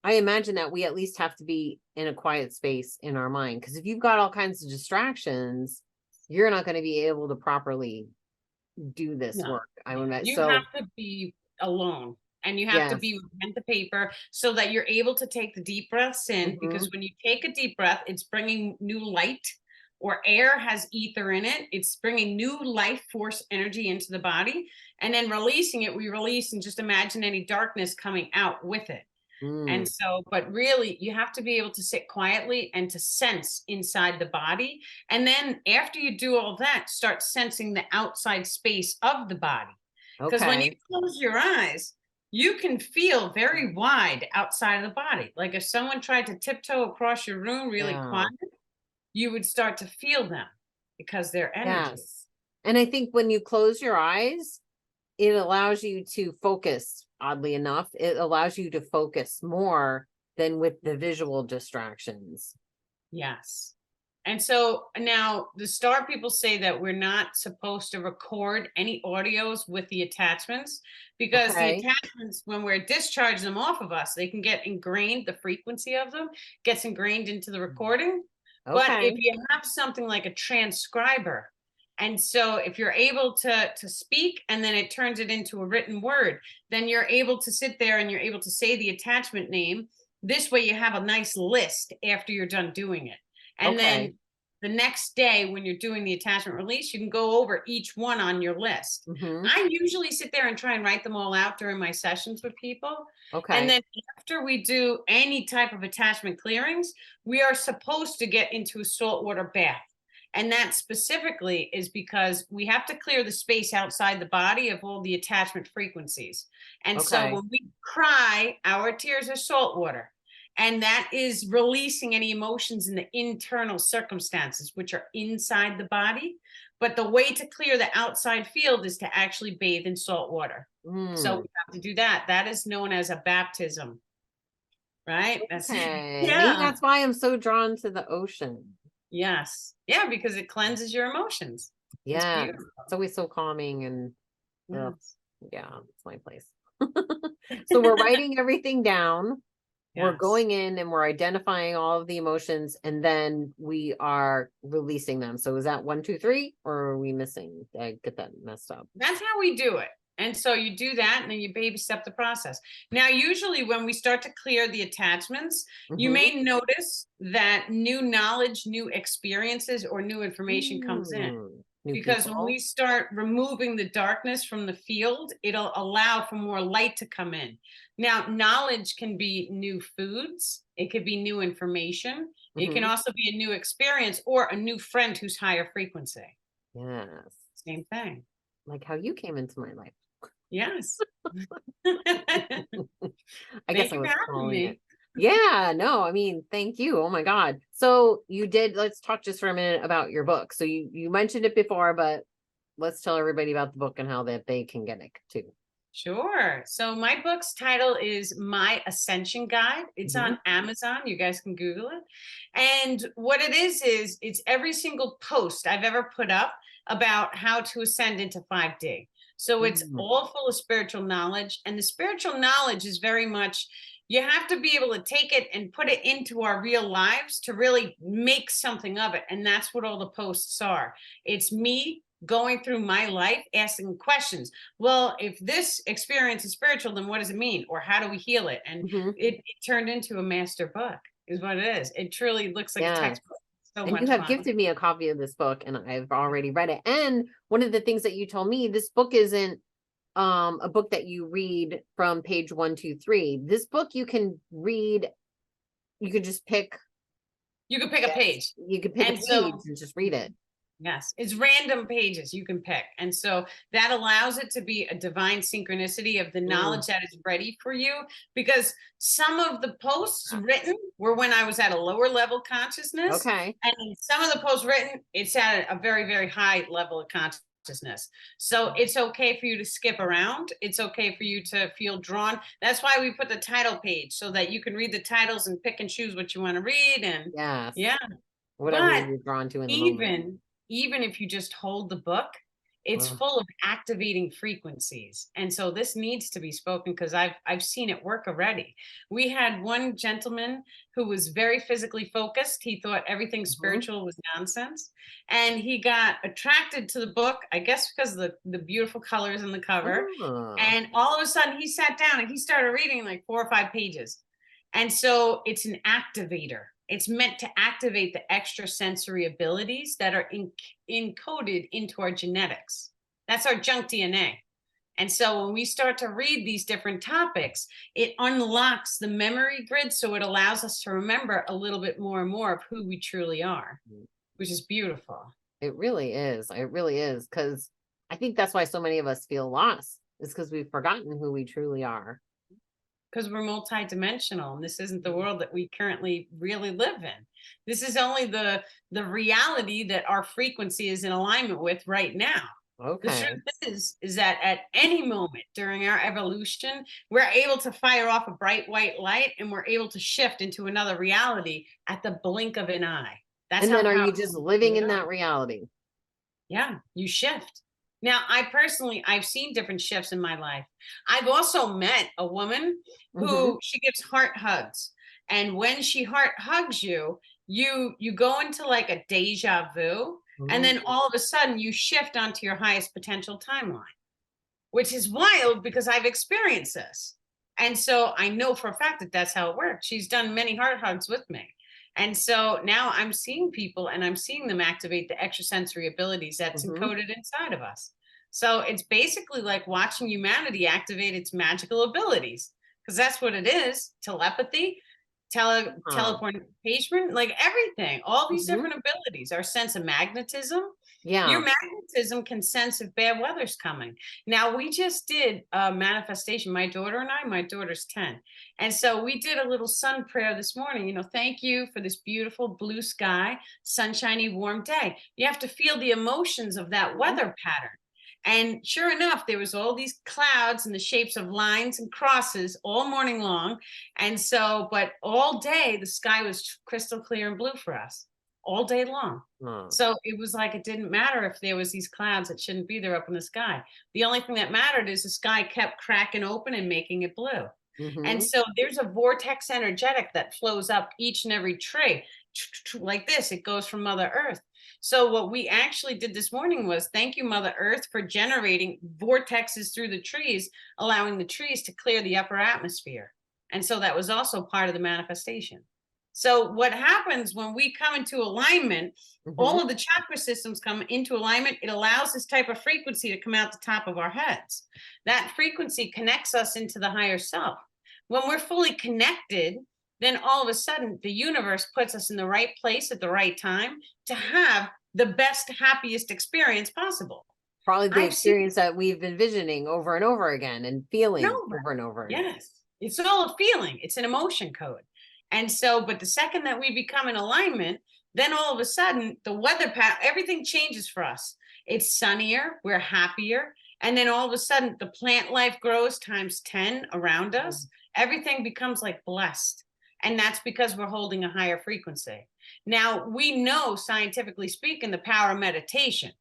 S1: I imagine that we at least have to be in a quiet space in our mind. Because if you've got all kinds of distractions, you're not going to be able to properly do this
S2: no,
S1: work. I would imagine.
S2: you have
S1: So,
S2: to be alone and you have to
S1: yes.
S2: be with pen to paper so that you're able to take the deep breaths in,
S1: Hmm.
S2: because when you take a deep breath, it's bringing new light, or air has ether in it. It's bringing new life force energy into the body. And then releasing it, we release and just imagine any darkness coming out with it. And
S1: Mm,
S2: so, but really, you have to be able to sit quietly and to sense inside the body. And then after you do all that, start sensing the outside space of the body. Because when you
S1: okay.
S2: close your eyes, you can feel very wide outside of the body. Like if someone tried to tiptoe across your room really
S1: Yeah.
S2: quiet, you would start to feel them because their energy.
S1: Yes. And I think when you close your eyes, it allows you to focus, oddly enough. It allows you to focus more than with the visual distractions.
S2: Yes. And so now the star people say that we're not supposed to record any audios with the attachments because the
S1: Okay.
S2: attachments, when we're discharging them off of us, they can get ingrained, the frequency of them gets ingrained into the recording. But if
S1: Okay.
S2: you have something like a transcriber, and so if you're able to speak and then it turns it into a written word, then you're able to sit there and you're able to say the attachment name. This way you have a nice list after you're done doing it. And
S1: Okay.
S2: then the next day, when you're doing the attachment release, you can go over each one on your list.
S1: Hmm.
S2: I usually sit there and try and write them all out during my sessions with people. And
S1: Okay.
S2: then after we do any type of attachment clearings, we are supposed to get into a saltwater bath. And that specifically is because we have to clear the space outside the body of all the attachment frequencies. And so
S1: Okay.
S2: when we cry, our tears are salt water. And that is releasing any emotions in the internal circumstances, which are inside the body. But the way to clear the outside field is to actually bathe in salt water. So
S1: Mm.
S2: we have to do that. That is known as a baptism, right? That's
S1: Okay. Maybe
S2: yeah.
S1: that's why I'm so drawn to the ocean.
S2: Yes. Yeah, because it cleanses your emotions. It's
S1: Yeah.
S2: beautiful.
S1: It's always so calming and
S2: Yes.
S1: yeah, it's my place. So we're writing everything down. We're
S2: Yes.
S1: going in and we're identifying all of the emotions and then we are releasing them. So is that 1, 2, 3, or are we missing? Did I get that messed up?
S2: That's how we do it. And so you do that and then you baby step the process. Now, usually when we start to clear the attachments, you
S1: Mm-hmm.
S2: may notice that new knowledge, new experiences, or new information comes in.
S1: New
S2: Because when
S1: people.
S2: we start removing the darkness from the field, it'll allow for more light to come in. Now, knowledge can be new foods, it could be new information, it can
S1: Mm-hmm.
S2: also be a new experience or a new friend who's higher frequency.
S1: Yes.
S2: Same thing.
S1: Like how you came into my life.
S2: Yes.
S1: I guess
S2: Thank
S1: I
S2: you for
S1: was
S2: having
S1: calling it.
S2: me.
S1: Yeah, no, I mean, thank you. Oh my God. So you did, let's talk just for a minute about your book. So you mentioned it before, but let's tell everybody about the book and how that they can get it too.
S2: Sure. So my book's title is My Ascension Guide. It's
S1: Mhm.
S2: on Amazon. You guys can Google it. And what it is it's every single post I've ever put up about how to ascend into 5D. So it's
S1: Mm.
S2: all full of spiritual knowledge. And the spiritual knowledge is very much, you have to be able to take it and put it into our real lives to really make something of it. And that's what all the posts are. It's me going through my life, asking questions. Well, if this experience is spiritual, then what does it mean? Or how do we heal it? And
S1: Mhm.
S2: it turned into a master book, is what it is. It truly looks like a
S1: Yeah.
S2: textbook. So
S1: And you
S2: much
S1: have
S2: fun.
S1: gifted me a copy of this book and I've already read it. And one of the things that you told me, this book isn't a book that you read from page 1, 2, 3. This book you can read, you could just pick,
S2: You could pick a page.
S1: you could pick a
S2: And
S1: page
S2: so
S1: and just read it.
S2: yes, it's random pages you can pick. And so that allows it to be a divine synchronicity of the
S1: Mm.
S2: knowledge that is ready for you. Because some of the posts written were when I was at a lower level consciousness.
S1: Okay.
S2: And some of the posts written, it's at a very, very high level of consciousness. So it's okay for you to skip around. It's okay for you to feel drawn. That's why we put the title page so that you can read the titles and pick and choose what you want to read. And
S1: Yes.
S2: yeah,
S1: Whatever
S2: but
S1: you're drawn to in the moment.
S2: even if you just hold the book, it's
S1: Ugh.
S2: full of activating frequencies. And so this needs to be spoken because I've seen it work already. We had one gentleman who was very physically focused. He thought everything
S1: Mhm.
S2: spiritual was nonsense. And he got attracted to the book, I guess because of the beautiful colors in the cover.
S1: Ah.
S2: And all of a sudden he sat down and he started reading like 4 or 5 pages. And so it's an activator. It's meant to activate the extrasensory abilities that are encoded into our genetics. That's our junk DNA. And so when we start to read these different topics, it unlocks the memory grid. So it allows us to remember a little bit more and more of who we truly are, which is beautiful.
S1: It really is. It really is. Because I think that's why so many of us feel lost. It's because we've forgotten who we truly are.
S2: Because we're multidimensional and this isn't the world that we currently really live in. This is only the reality that our frequency is in alignment with right now. The
S1: Okay.
S2: truth is that at any moment during our evolution, we're able to fire off a bright white light and we're able to shift into another reality at the blink of an eye. That's
S1: And
S2: how
S1: then are you just
S2: powerful
S1: living
S2: we
S1: in
S2: are.
S1: that reality?
S2: Yeah, you shift. Now, I've seen different shifts in my life. I've also met a woman
S1: Hmm.
S2: who she gives heart hugs. And when she heart hugs you, you go into like a deja vu. And then all of a sudden you shift onto your highest potential timeline, which is wild because I've experienced this. And so I know for a fact that that's how it works. She's done many heart hugs with me. And so now I'm seeing people and I'm seeing them activate the extrasensory abilities that's
S1: Hmm.
S2: encoded inside of us. So it's basically like watching humanity activate its magical abilities because that's what it is, telepathy.
S1: Huh.
S2: teleportation, like everything, all these
S1: Hmm.
S2: different abilities, our sense of magnetism. Your
S1: Yeah.
S2: magnetism can sense if bad weather's coming. Now, we just did a manifestation, my daughter and I, my daughter's 10. And so we did a little sun prayer this morning. Thank you for this beautiful blue sky, sunshiny, warm day. You have to feel the emotions of that
S1: Mhm.
S2: weather pattern. And sure enough, there was all these clouds in the shapes of lines and crosses all morning long. And so, but all day, the sky was crystal clear and blue for us all day long.
S1: Huh.
S2: So it was like it didn't matter if there was these clouds that shouldn't be there up in the sky. The only thing that mattered is the sky kept cracking open and making it blue. And
S1: Hmm.
S2: so there's a vortex energetic that flows up each and every tree like this. It goes from Mother Earth. So what we actually did this morning was thank you, Mother Earth, for generating vortexes through the trees, allowing the trees to clear the upper atmosphere. And so that was also part of the manifestation. So what happens when we come into alignment,
S1: Hmm.
S2: all of the chakra systems come into alignment. It allows this type of frequency to come out the top of our heads. That frequency connects us into the higher self. When we're fully connected, then all of a sudden the universe puts us in the right place at the right time to have the best, happiest experience possible.
S1: Probably the
S2: I've seen
S1: experience that we've been visioning over and over again and feeling
S2: no,
S1: over and over again.
S2: yes, it's all a feeling, it's an emotion code. And so, but the second that we become in alignment, then all of a sudden the weather pattern, everything changes for us. It's sunnier, we're happier. And then all of a sudden the plant life grows times 10 around us.
S1: Mhm.
S2: Everything becomes like blessed. And that's because we're holding a higher frequency. Now, we know, scientifically speaking, the power of meditation.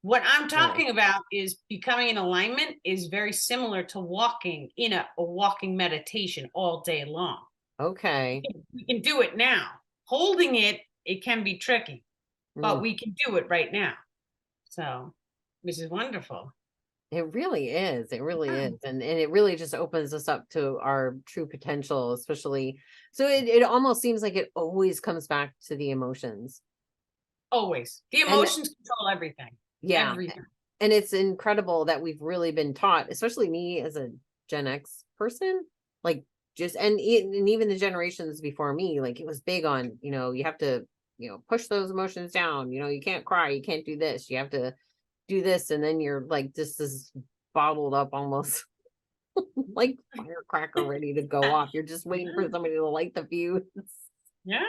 S2: What I'm
S1: Right.
S2: talking about is becoming in alignment is very similar to walking in a walking meditation all day long.
S1: Okay.
S2: We can do it now. Holding it, it can be tricky, but
S1: Mm.
S2: we can do it right now. So, which is wonderful.
S1: It really is. It really
S2: Yeah,
S1: is. And it really just opens us up to our true potential, especially so it almost seems like it always comes back to the emotions.
S2: always. The
S1: And
S2: emotions control everything.
S1: yeah,
S2: Everything.
S1: and it's incredible that we've really been taught, especially me as a Gen X person, like just and even the generations before me, like it was big on, you have to, push those emotions down, you can't cry, you can't do this, you have to do this, and then you're like this is bottled up almost like firecracker ready to go off. You're just waiting for
S2: Yeah.
S1: somebody to light the fuse.
S2: Yeah,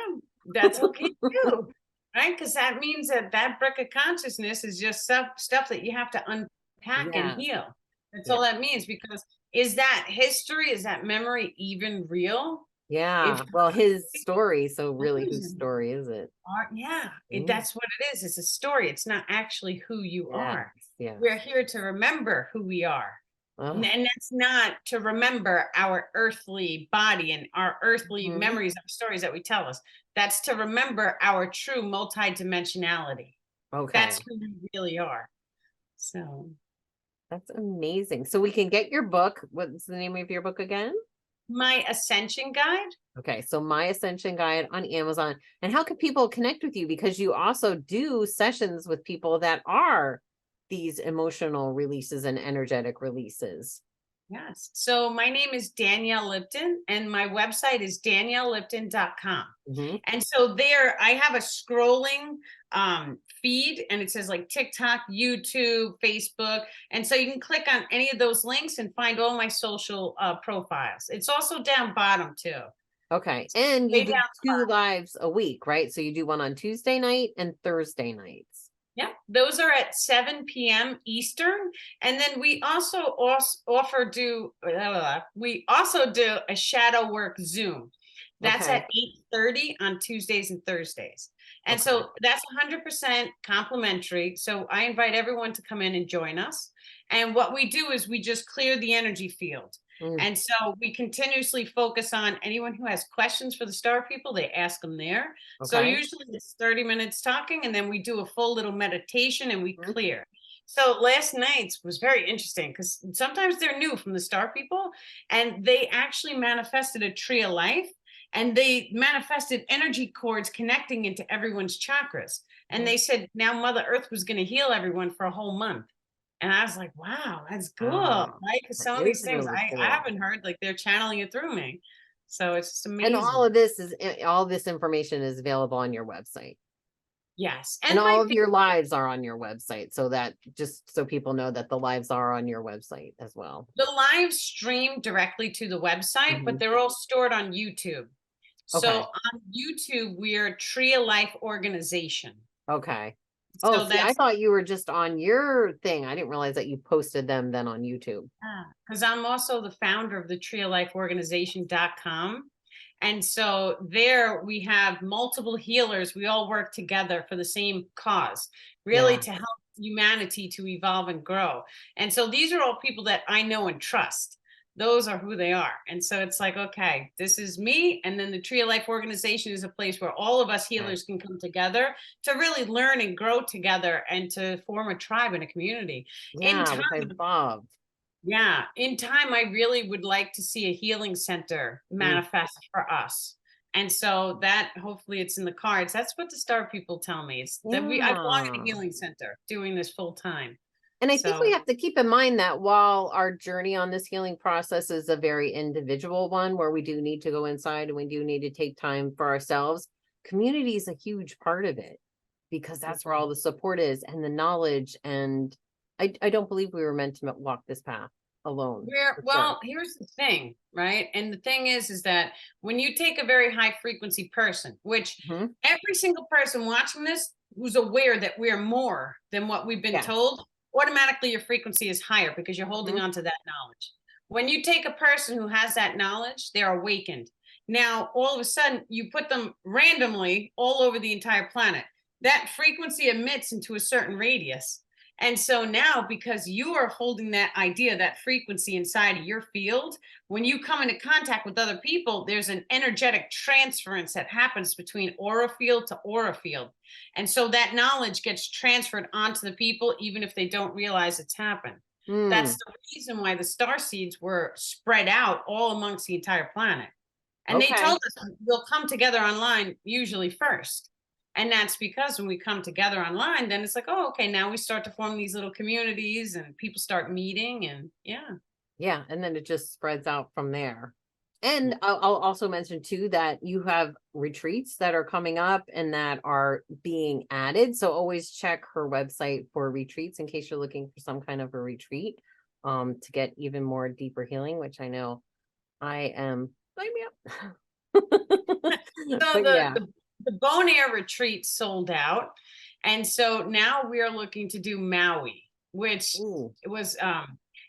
S2: that's okay too, right? Because that means that that brick of consciousness is just stuff that you have to unpack and
S1: Yes.
S2: heal. That's
S1: Yeah.
S2: all that means. Because is that history, is that memory even real? If
S1: Yeah. Well, his story. So really, whose
S2: illusion
S1: story is it?
S2: yeah,
S1: Mm.
S2: that's what it is. It's a story. It's not actually who you
S1: Yes.
S2: are. We're
S1: Yes.
S2: here to remember who we are. And
S1: Oh.
S2: and that's not to remember our earthly body and our earthly
S1: Mhm.
S2: memories of stories that we tell us. That's to remember our true multidimensionality. That's
S1: Okay.
S2: who we really are. So,
S1: That's amazing. So we can get your book. What's the name of your book again?
S2: my ascension guide.
S1: Okay. So My Ascension Guide on Amazon. And how can people connect with you? Because you also do sessions with people that are these emotional releases and energetic releases.
S2: Yes. So my name is Danielle Lipton and my website is daniellelipton.com.
S1: Hmm.
S2: And so there I have a scrolling feed and it says like TikTok, YouTube, Facebook. And so you can click on any of those links and find all my social profiles. It's also down bottom too.
S1: Okay. And you
S2: Way
S1: do
S2: down.
S1: two lives a week, right? So you do one on Tuesday night and Thursday nights.
S2: Yeah, those are at 7 p.m. Eastern, and then we also we also do a shadow work Zoom. That's
S1: Okay.
S2: at 8:30 on Tuesdays and Thursdays. And
S1: Okay.
S2: so that's 100% complimentary. So I invite everyone to come in and join us. And what we do is we just clear the energy field.
S1: Mm.
S2: And so we continuously focus on anyone who has questions for the star people, they ask them there. So
S1: Okay.
S2: usually it's 30 minutes talking, and then we do a full little meditation and we
S1: Mhm.
S2: clear. So last night's was very interesting because sometimes they're new from the star people, and they actually manifested a tree of life and they manifested energy cords connecting into everyone's chakras. And
S1: Mhm.
S2: they said now Mother Earth was going to heal everyone for a whole month. And I was like, wow, that's cool,
S1: Ah,
S2: right? Because
S1: that
S2: some of these
S1: is
S2: things
S1: really
S2: I
S1: cool.
S2: haven't heard, like they're channeling it through me. So it's just
S1: And
S2: amazing.
S1: all this information is available on your website.
S2: Yes.
S1: And
S2: And
S1: all
S2: my
S1: of your lives are on your website, so that just so people know that the lives are on your website as well.
S2: the lives stream directly to the website, but
S1: Mhm.
S2: they're all stored on YouTube. So
S1: Okay.
S2: on YouTube, we're Tree of Life Organization.
S1: Okay. Oh,
S2: So
S1: see, I
S2: that's
S1: thought you were just on your thing. I didn't realize that you posted them then on YouTube.
S2: because I'm also the founder of the Tree of Life Organization.com. And so there we have multiple healers. We all work together for the same cause, really
S1: Yeah.
S2: to help humanity to evolve and grow. And so these are all people that I know and trust. Those are who they are. And so it's like, okay, this is me. And then the Tree of Life Organization is a place where all of us
S1: Okay.
S2: healers can come together to really learn and grow together and to form a tribe and a community. In
S1: Yeah,
S2: time,
S1: which I love.
S2: yeah, in time, I really would like to see a healing center
S1: Mm.
S2: manifest for us. And so that hopefully it's in the cards. That's what the star people tell me. It's that I belong in a
S1: Yeah.
S2: healing center doing this full time.
S1: And I think
S2: So
S1: we have to keep in mind that while our journey on this healing process is a very individual one where we do need to go inside and we do need to take time for ourselves, community is a huge part of it because that's where all the support is and the knowledge. And I don't believe we were meant to walk this path alone. For sure.
S2: well, here's the thing, right? And the thing is that when you take a very high frequency person, which
S1: Mhm.
S2: every single person watching this who's aware that we're more than what we've been
S1: Yes.
S2: told, automatically your frequency is higher because you're holding
S1: Mhm.
S2: on to that knowledge. When you take a person who has that knowledge, they're awakened. Now, all of a sudden, you put them randomly all over the entire planet. That frequency emits into a certain radius. And so now, because you are holding that idea, that frequency inside of your field, when you come into contact with other people, there's an energetic transference that happens between aura field to aura field. And so that knowledge gets transferred onto the people, even if they don't realize it's happened. That's
S1: Mm.
S2: the reason why the star seeds were spread out all amongst the entire planet. And they
S1: Okay.
S2: told us we'll come together online usually first. And that's because when we come together online, then it's like, oh, okay, now we start to form these little communities and people start meeting. And yeah.
S1: Yeah, and then it just spreads out from there. And I'll also mention too that you have retreats that are coming up and that are being added. So always check her website for retreats in case you're looking for some kind of a retreat to get even more deeper healing, which I know I am. Sign me up.
S2: So
S1: But yeah.
S2: the Bone Air retreat sold out. And so now we are looking to do Maui, which
S1: Ooh,
S2: it was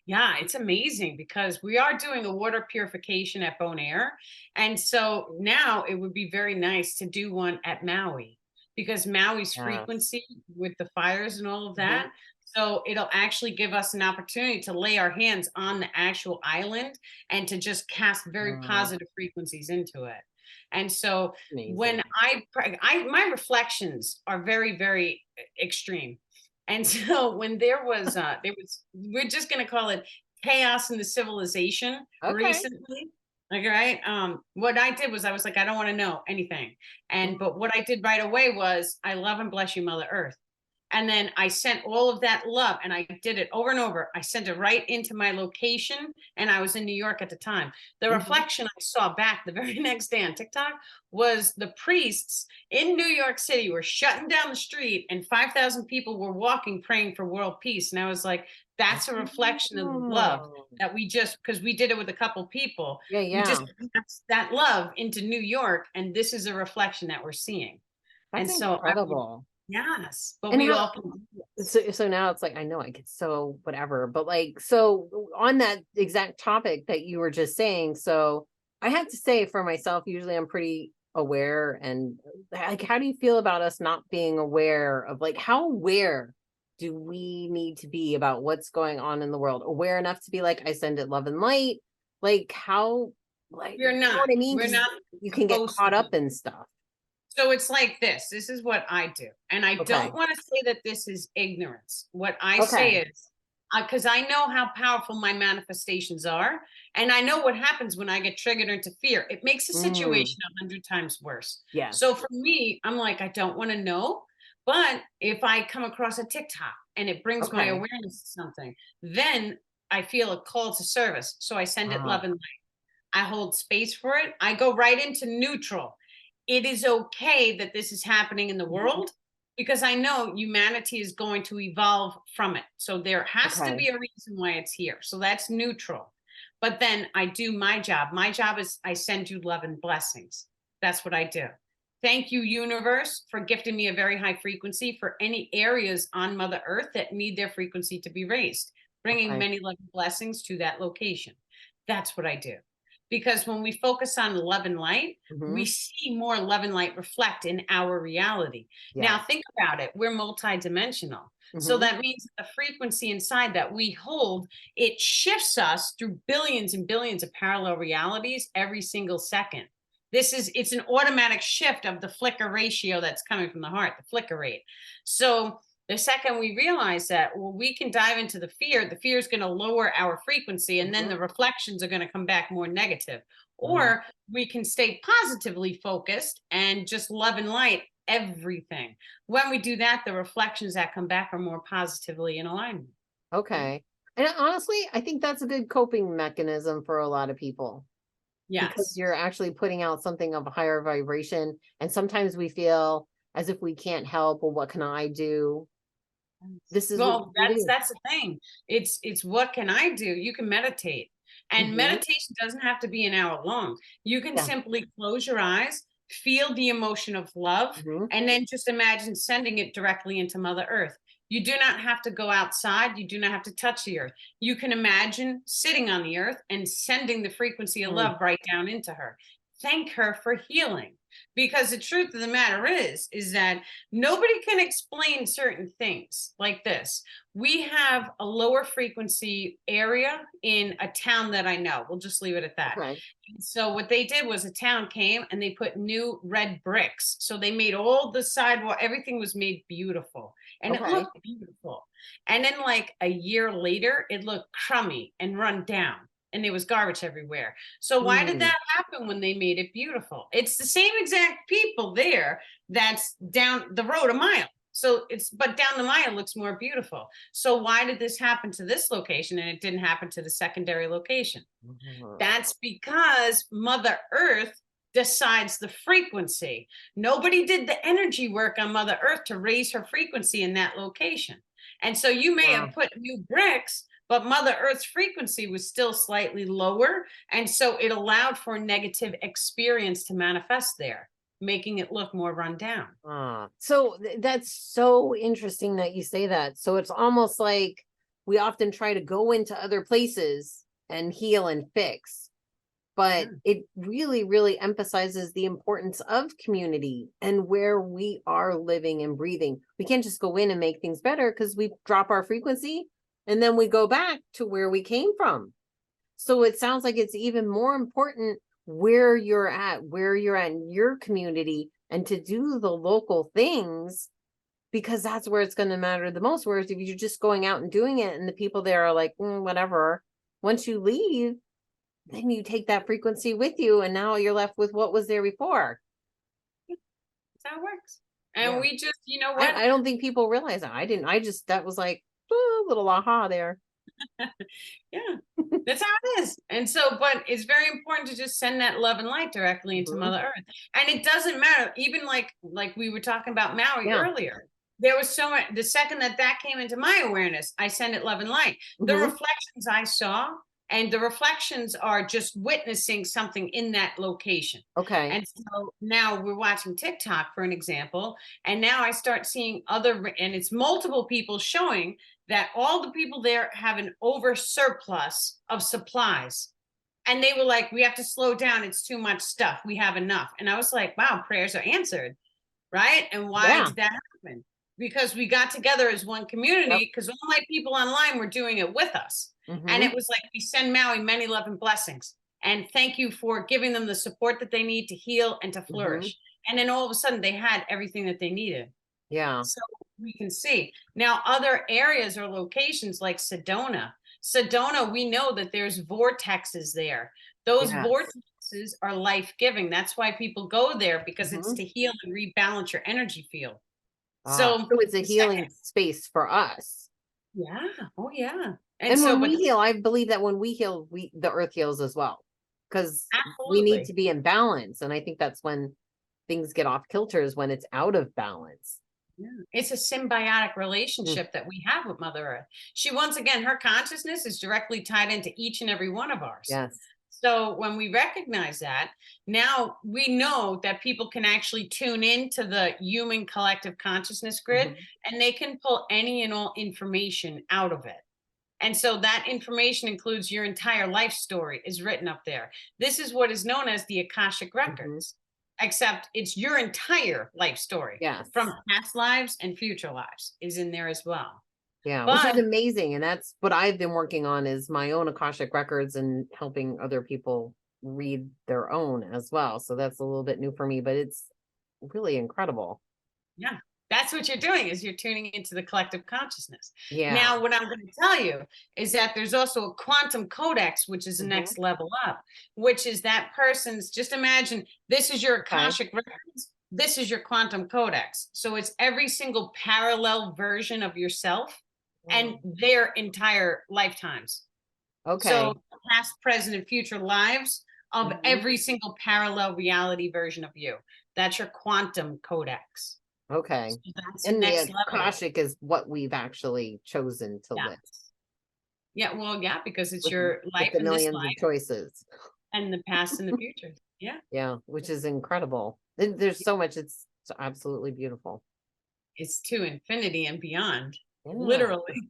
S2: yeah, it's amazing because we are doing a water purification at Bone Air. And so now it would be very nice to do one at Maui because Maui's
S1: yes.
S2: frequency with the fires and all of
S1: Mhm.
S2: that. So it'll actually give us an opportunity to lay our hands on the actual island and to just cast very
S1: Wow,
S2: positive frequencies into it. And so when
S1: amazing.
S2: I my reflections are very, very extreme. And so when there was, we're just going to call it chaos in the civilization
S1: Okay.
S2: recently. Like, right. What I did was I was like, I don't want to know anything.
S1: Mm.
S2: But what I did right away was I love and bless you, Mother Earth. And then I sent all of that love and I did it over and over. I sent it right into my location. And I was in New York at the time. The
S1: Mhm.
S2: reflection I saw back the very next day on TikTok was the priests in New York City were shutting down the street and 5,000 people were walking praying for world peace. And I was like, that's a reflection of the love
S1: Oh.
S2: that we just, because we did it with a couple people,
S1: Yeah,
S2: we just
S1: yeah.
S2: passed that love into New York. And this is a reflection that we're seeing.
S1: That's
S2: And so I would,
S1: incredible.
S2: yes, but
S1: And
S2: we
S1: how
S2: all can do this.
S1: so now it's like I know I get so whatever, but like so on that exact topic that you were just saying, so I have to say for myself, usually I'm pretty aware and like how do you feel about us not being aware of like how aware do we need to be about what's going on in the world? Aware enough to be like I send it love and light, like how like
S2: We're
S1: you know
S2: not.
S1: what I mean?
S2: We're
S1: Because
S2: not
S1: you can get
S2: supposed to
S1: caught up
S2: be.
S1: in stuff.
S2: So it's like this. This is what I do. And I don't
S1: Okay.
S2: want to say that this is ignorance. What I say
S1: Okay.
S2: is, because I know how powerful my manifestations are. And I know what happens when I get triggered into fear. It makes the
S1: Mm,
S2: situation 100 times worse. So
S1: yes.
S2: for me, I'm like, I don't want to know. But if I come across a TikTok and it brings my
S1: Okay.
S2: awareness to something, then I feel a call to service. So I send it love
S1: Ah.
S2: and light. I hold space for it. I go right into neutral. It is okay that this is happening in the
S1: Mhm.
S2: world because I know humanity is going to evolve from it. So there has to
S1: Okay.
S2: be a reason why it's here. So that's neutral. But then I do my job. My job is I send you love and blessings. That's what I do. Thank you, universe, for gifting me a very high frequency for any areas on Mother Earth that need their frequency to be raised, bringing
S1: Okay.
S2: many love and blessings to that location. That's what I do. Because when we focus on love and light, we
S1: Hmm.
S2: see more love and light reflect in our reality.
S1: Yeah.
S2: Now, think about it. We're multidimensional. So
S1: Hmm.
S2: that means that the frequency inside that we hold, it shifts us through billions and billions of parallel realities every single second. It's an automatic shift of the flicker ratio that's coming from the heart, the flicker rate. So the second we realize that, well, we can dive into the fear is going to lower our frequency, and then
S1: Hmm.
S2: the reflections are going to come back more negative.
S1: Uh,
S2: Or we can stay positively focused and just love and light everything. When we do that, the reflections that come back are more positively in alignment.
S1: okay. And honestly, I think that's a good coping mechanism for a lot of people because
S2: Yes.
S1: you're actually putting out something of a higher vibration. And sometimes we feel as if we can't help, or what can I do? This is what
S2: Well,
S1: you can do.
S2: that's the thing. It's what can I do? You can meditate. And
S1: Hmm.
S2: meditation doesn't have to be an hour long. You can
S1: Yeah.
S2: simply close your eyes, feel the emotion of love,
S1: Hmm.
S2: and then just imagine sending it directly into Mother Earth. You do not have to go outside. You do not have to touch the earth. You can imagine sitting on the earth and sending the frequency of
S1: Mm.
S2: love right down into her. Thank her for healing. Because the truth of the matter is that nobody can explain certain things like this. We have a lower frequency area in a town that I know. We'll just leave it at that.
S1: Okay.
S2: So what they did was a town came and they put new red bricks. So they made all the sidewalk, everything was made beautiful and it
S1: Okay.
S2: looked beautiful. And then like a year later, it looked crummy and run down and there was garbage everywhere. So why did
S1: Mm.
S2: that happen when they made it beautiful? It's the same exact people there that's down the road a mile. So but down the mile looks more beautiful. So why did this happen to this location and it didn't happen to the secondary location? That's because Mother Earth decides the frequency. Nobody did the energy work on Mother Earth to raise her frequency in that location. And so you may
S1: Wow.
S2: have put new bricks, but Mother Earth's frequency was still slightly lower. And so it allowed for a negative experience to manifest there, making it look more run down.
S1: So that's so interesting that you say that. So it's almost like we often try to go into other places and heal and fix, but
S2: Yeah.
S1: it really, really emphasizes the importance of community and where we are living and breathing. We can't just go in and make things better because we drop our frequency and then we go back to where we came from. So it sounds like it's even more important where you're at in your community, and to do the local things because that's where it's going to matter the most. Whereas if you're just going out and doing it and the people there are like, whatever, once you leave, then you take that frequency with you and now you're left with what was there before.
S2: That's how it works. And
S1: Yeah.
S2: we just, you know what?
S1: I don't think people realize that. I didn't. I just, that was like a little aha there.
S2: Yeah, that's how it is. And so, but it's very important to just send that love and light directly into
S1: Mhm.
S2: Mother Earth. And it doesn't matter, even like we were talking about Maui
S1: Yeah.
S2: earlier. There was so much the second that that came into my awareness, I send it love and light. The
S1: Hmm.
S2: reflections I saw, and the reflections are just witnessing something in that location.
S1: Okay.
S2: And so now we're watching TikTok, for an example, and now I start seeing and it's multiple people showing that all the people there have an over surplus of supplies. And they were like, we have to slow down. It's too much stuff. We have enough. And I was like, wow, prayers are answered. Right. And why
S1: Yeah.
S2: did that happen? Because we got together as one
S1: Yep.
S2: community, because all my people online were doing it with us. And
S1: Hmm.
S2: it was like, we send Maui many love and blessings. And thank you for giving them the support that they need to heal and to
S1: Hmm.
S2: flourish. And then all of a sudden, they had everything that they needed.
S1: Yeah.
S2: So we can see. Now, other areas or locations like Sedona. Sedona, we know that there's vortexes there. Those
S1: Yes.
S2: vortexes are life-giving. That's why people go there, because it's
S1: Hmm.
S2: to heal and rebalance your energy field.
S1: Ah,
S2: So
S1: so it's a
S2: the second,
S1: healing space for us.
S2: yeah, oh yeah. And
S1: And
S2: so,
S1: when
S2: but
S1: we heal, I believe that when we heal, the earth heals as well. because we need
S2: Absolutely.
S1: to be in balance. And I think that's when things get off kilter, is when it's out of balance.
S2: Yeah. It's a symbiotic
S1: Mm.
S2: relationship that we have with Mother Earth. She, once again, her consciousness is directly tied into each and every one of ours.
S1: Yes.
S2: So when we recognize that, now we know that people can actually tune into the human collective consciousness grid,
S1: Mhm.
S2: and they can pull any and all information out of it. And so that information includes your entire life story is written up there. This is what is known as the Akashic
S1: Mhm.
S2: Records, except it's your entire life story from
S1: Yes.
S2: past lives and future lives is in there as well.
S1: Yeah, which is
S2: But
S1: amazing. And that's what I've been working on, is my own Akashic records and helping other people read their own as well. So that's a little bit new for me, but it's really incredible.
S2: yeah, that's what you're doing, is you're tuning into the collective consciousness.
S1: Yeah.
S2: Now, what I'm going to tell you is that there's also a quantum codex, which is the
S1: Mhm.
S2: next level up, which is that person's, just imagine this is your
S1: Okay.
S2: Akashic records, this is your quantum codex. So it's every single parallel version of yourself and
S1: Mm.
S2: their entire lifetimes. So
S1: Okay.
S2: past, present, and future lives of
S1: Mhm.
S2: every single parallel reality version of you. That's your quantum codex.
S1: Okay.
S2: So that's the
S1: And the
S2: next level.
S1: Akashic is what we've actually chosen to
S2: Yeah.
S1: live
S2: Yeah, well, yeah, because it's
S1: with
S2: your
S1: with
S2: life
S1: the
S2: in this
S1: millions of
S2: life
S1: choices.
S2: and the past and the future. Yeah.
S1: Yeah, which is incredible. There's so much. It's absolutely beautiful.
S2: It's to infinity and beyond.
S1: Yeah.
S2: Literally.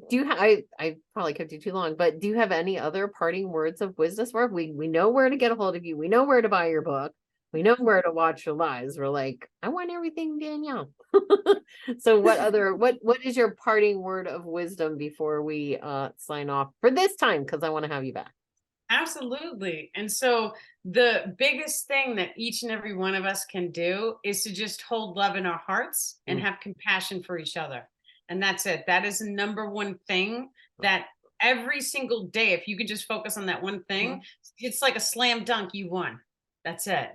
S1: Do you I probably kept you too long, but do you have any other parting words of wisdom? Where we know where to get a hold of you. We know where to buy your book. We know where to watch your lives. We're like, I want everything, Danielle. So what is your parting word of wisdom before we sign off for this time? Because I want to have you back.
S2: Absolutely. And so the biggest thing that each and every one of us can do is to just hold love in our hearts and
S1: Mm.
S2: have compassion for each other. And that's it. That is the number one thing that every single day, if you could just focus on that one thing,
S1: Mhm.
S2: it's like a slam dunk, you won. That's it.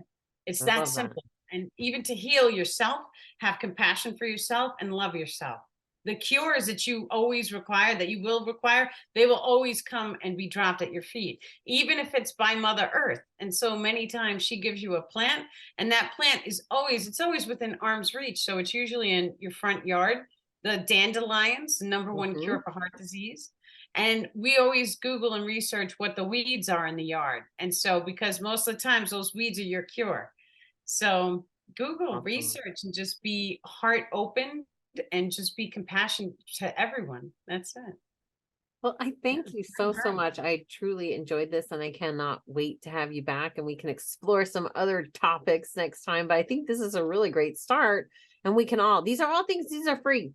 S2: It's
S1: I
S2: that
S1: love that.
S2: simple. And even to heal yourself, have compassion for yourself and love yourself. The cures that you always require, that you will require, they will always come and be dropped at your feet, even if it's by Mother Earth. And so many times she gives you a plant, and that plant is always, it's always within arm's reach. So it's usually in your front yard. The dandelions, the number one
S1: Mhm.
S2: cure for heart disease. And we always Google and research what the weeds are in the yard. And so, because most of the times those weeds are your cure. So Google,
S1: Awesome.
S2: research, and just be heart open and just be compassionate to everyone. That's it.
S1: Well, I
S2: Yeah.
S1: thank you so much. I truly enjoyed this, and I cannot wait to have you back, and we can explore some other topics next time. But I think this is a really great start, and we can all, these are all things, these are free.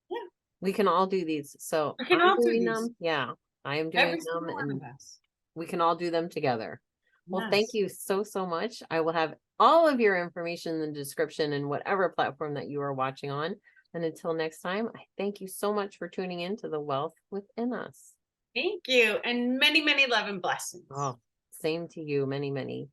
S2: Yeah.
S1: We can all do these. So
S2: We can
S1: I'm
S2: all do
S1: doing
S2: these.
S1: them. Yeah, I am doing
S2: Every
S1: them,
S2: single one
S1: and
S2: of us.
S1: we can all do them together. Well, thank
S2: Yes.
S1: you so much. I will have all of your information in the description and whatever platform that you are watching on. And until next time, I thank you so much for tuning in to The Wealth Within Us.
S2: Thank you. And many, many love and blessings.
S1: Oh, same to you. Many, many.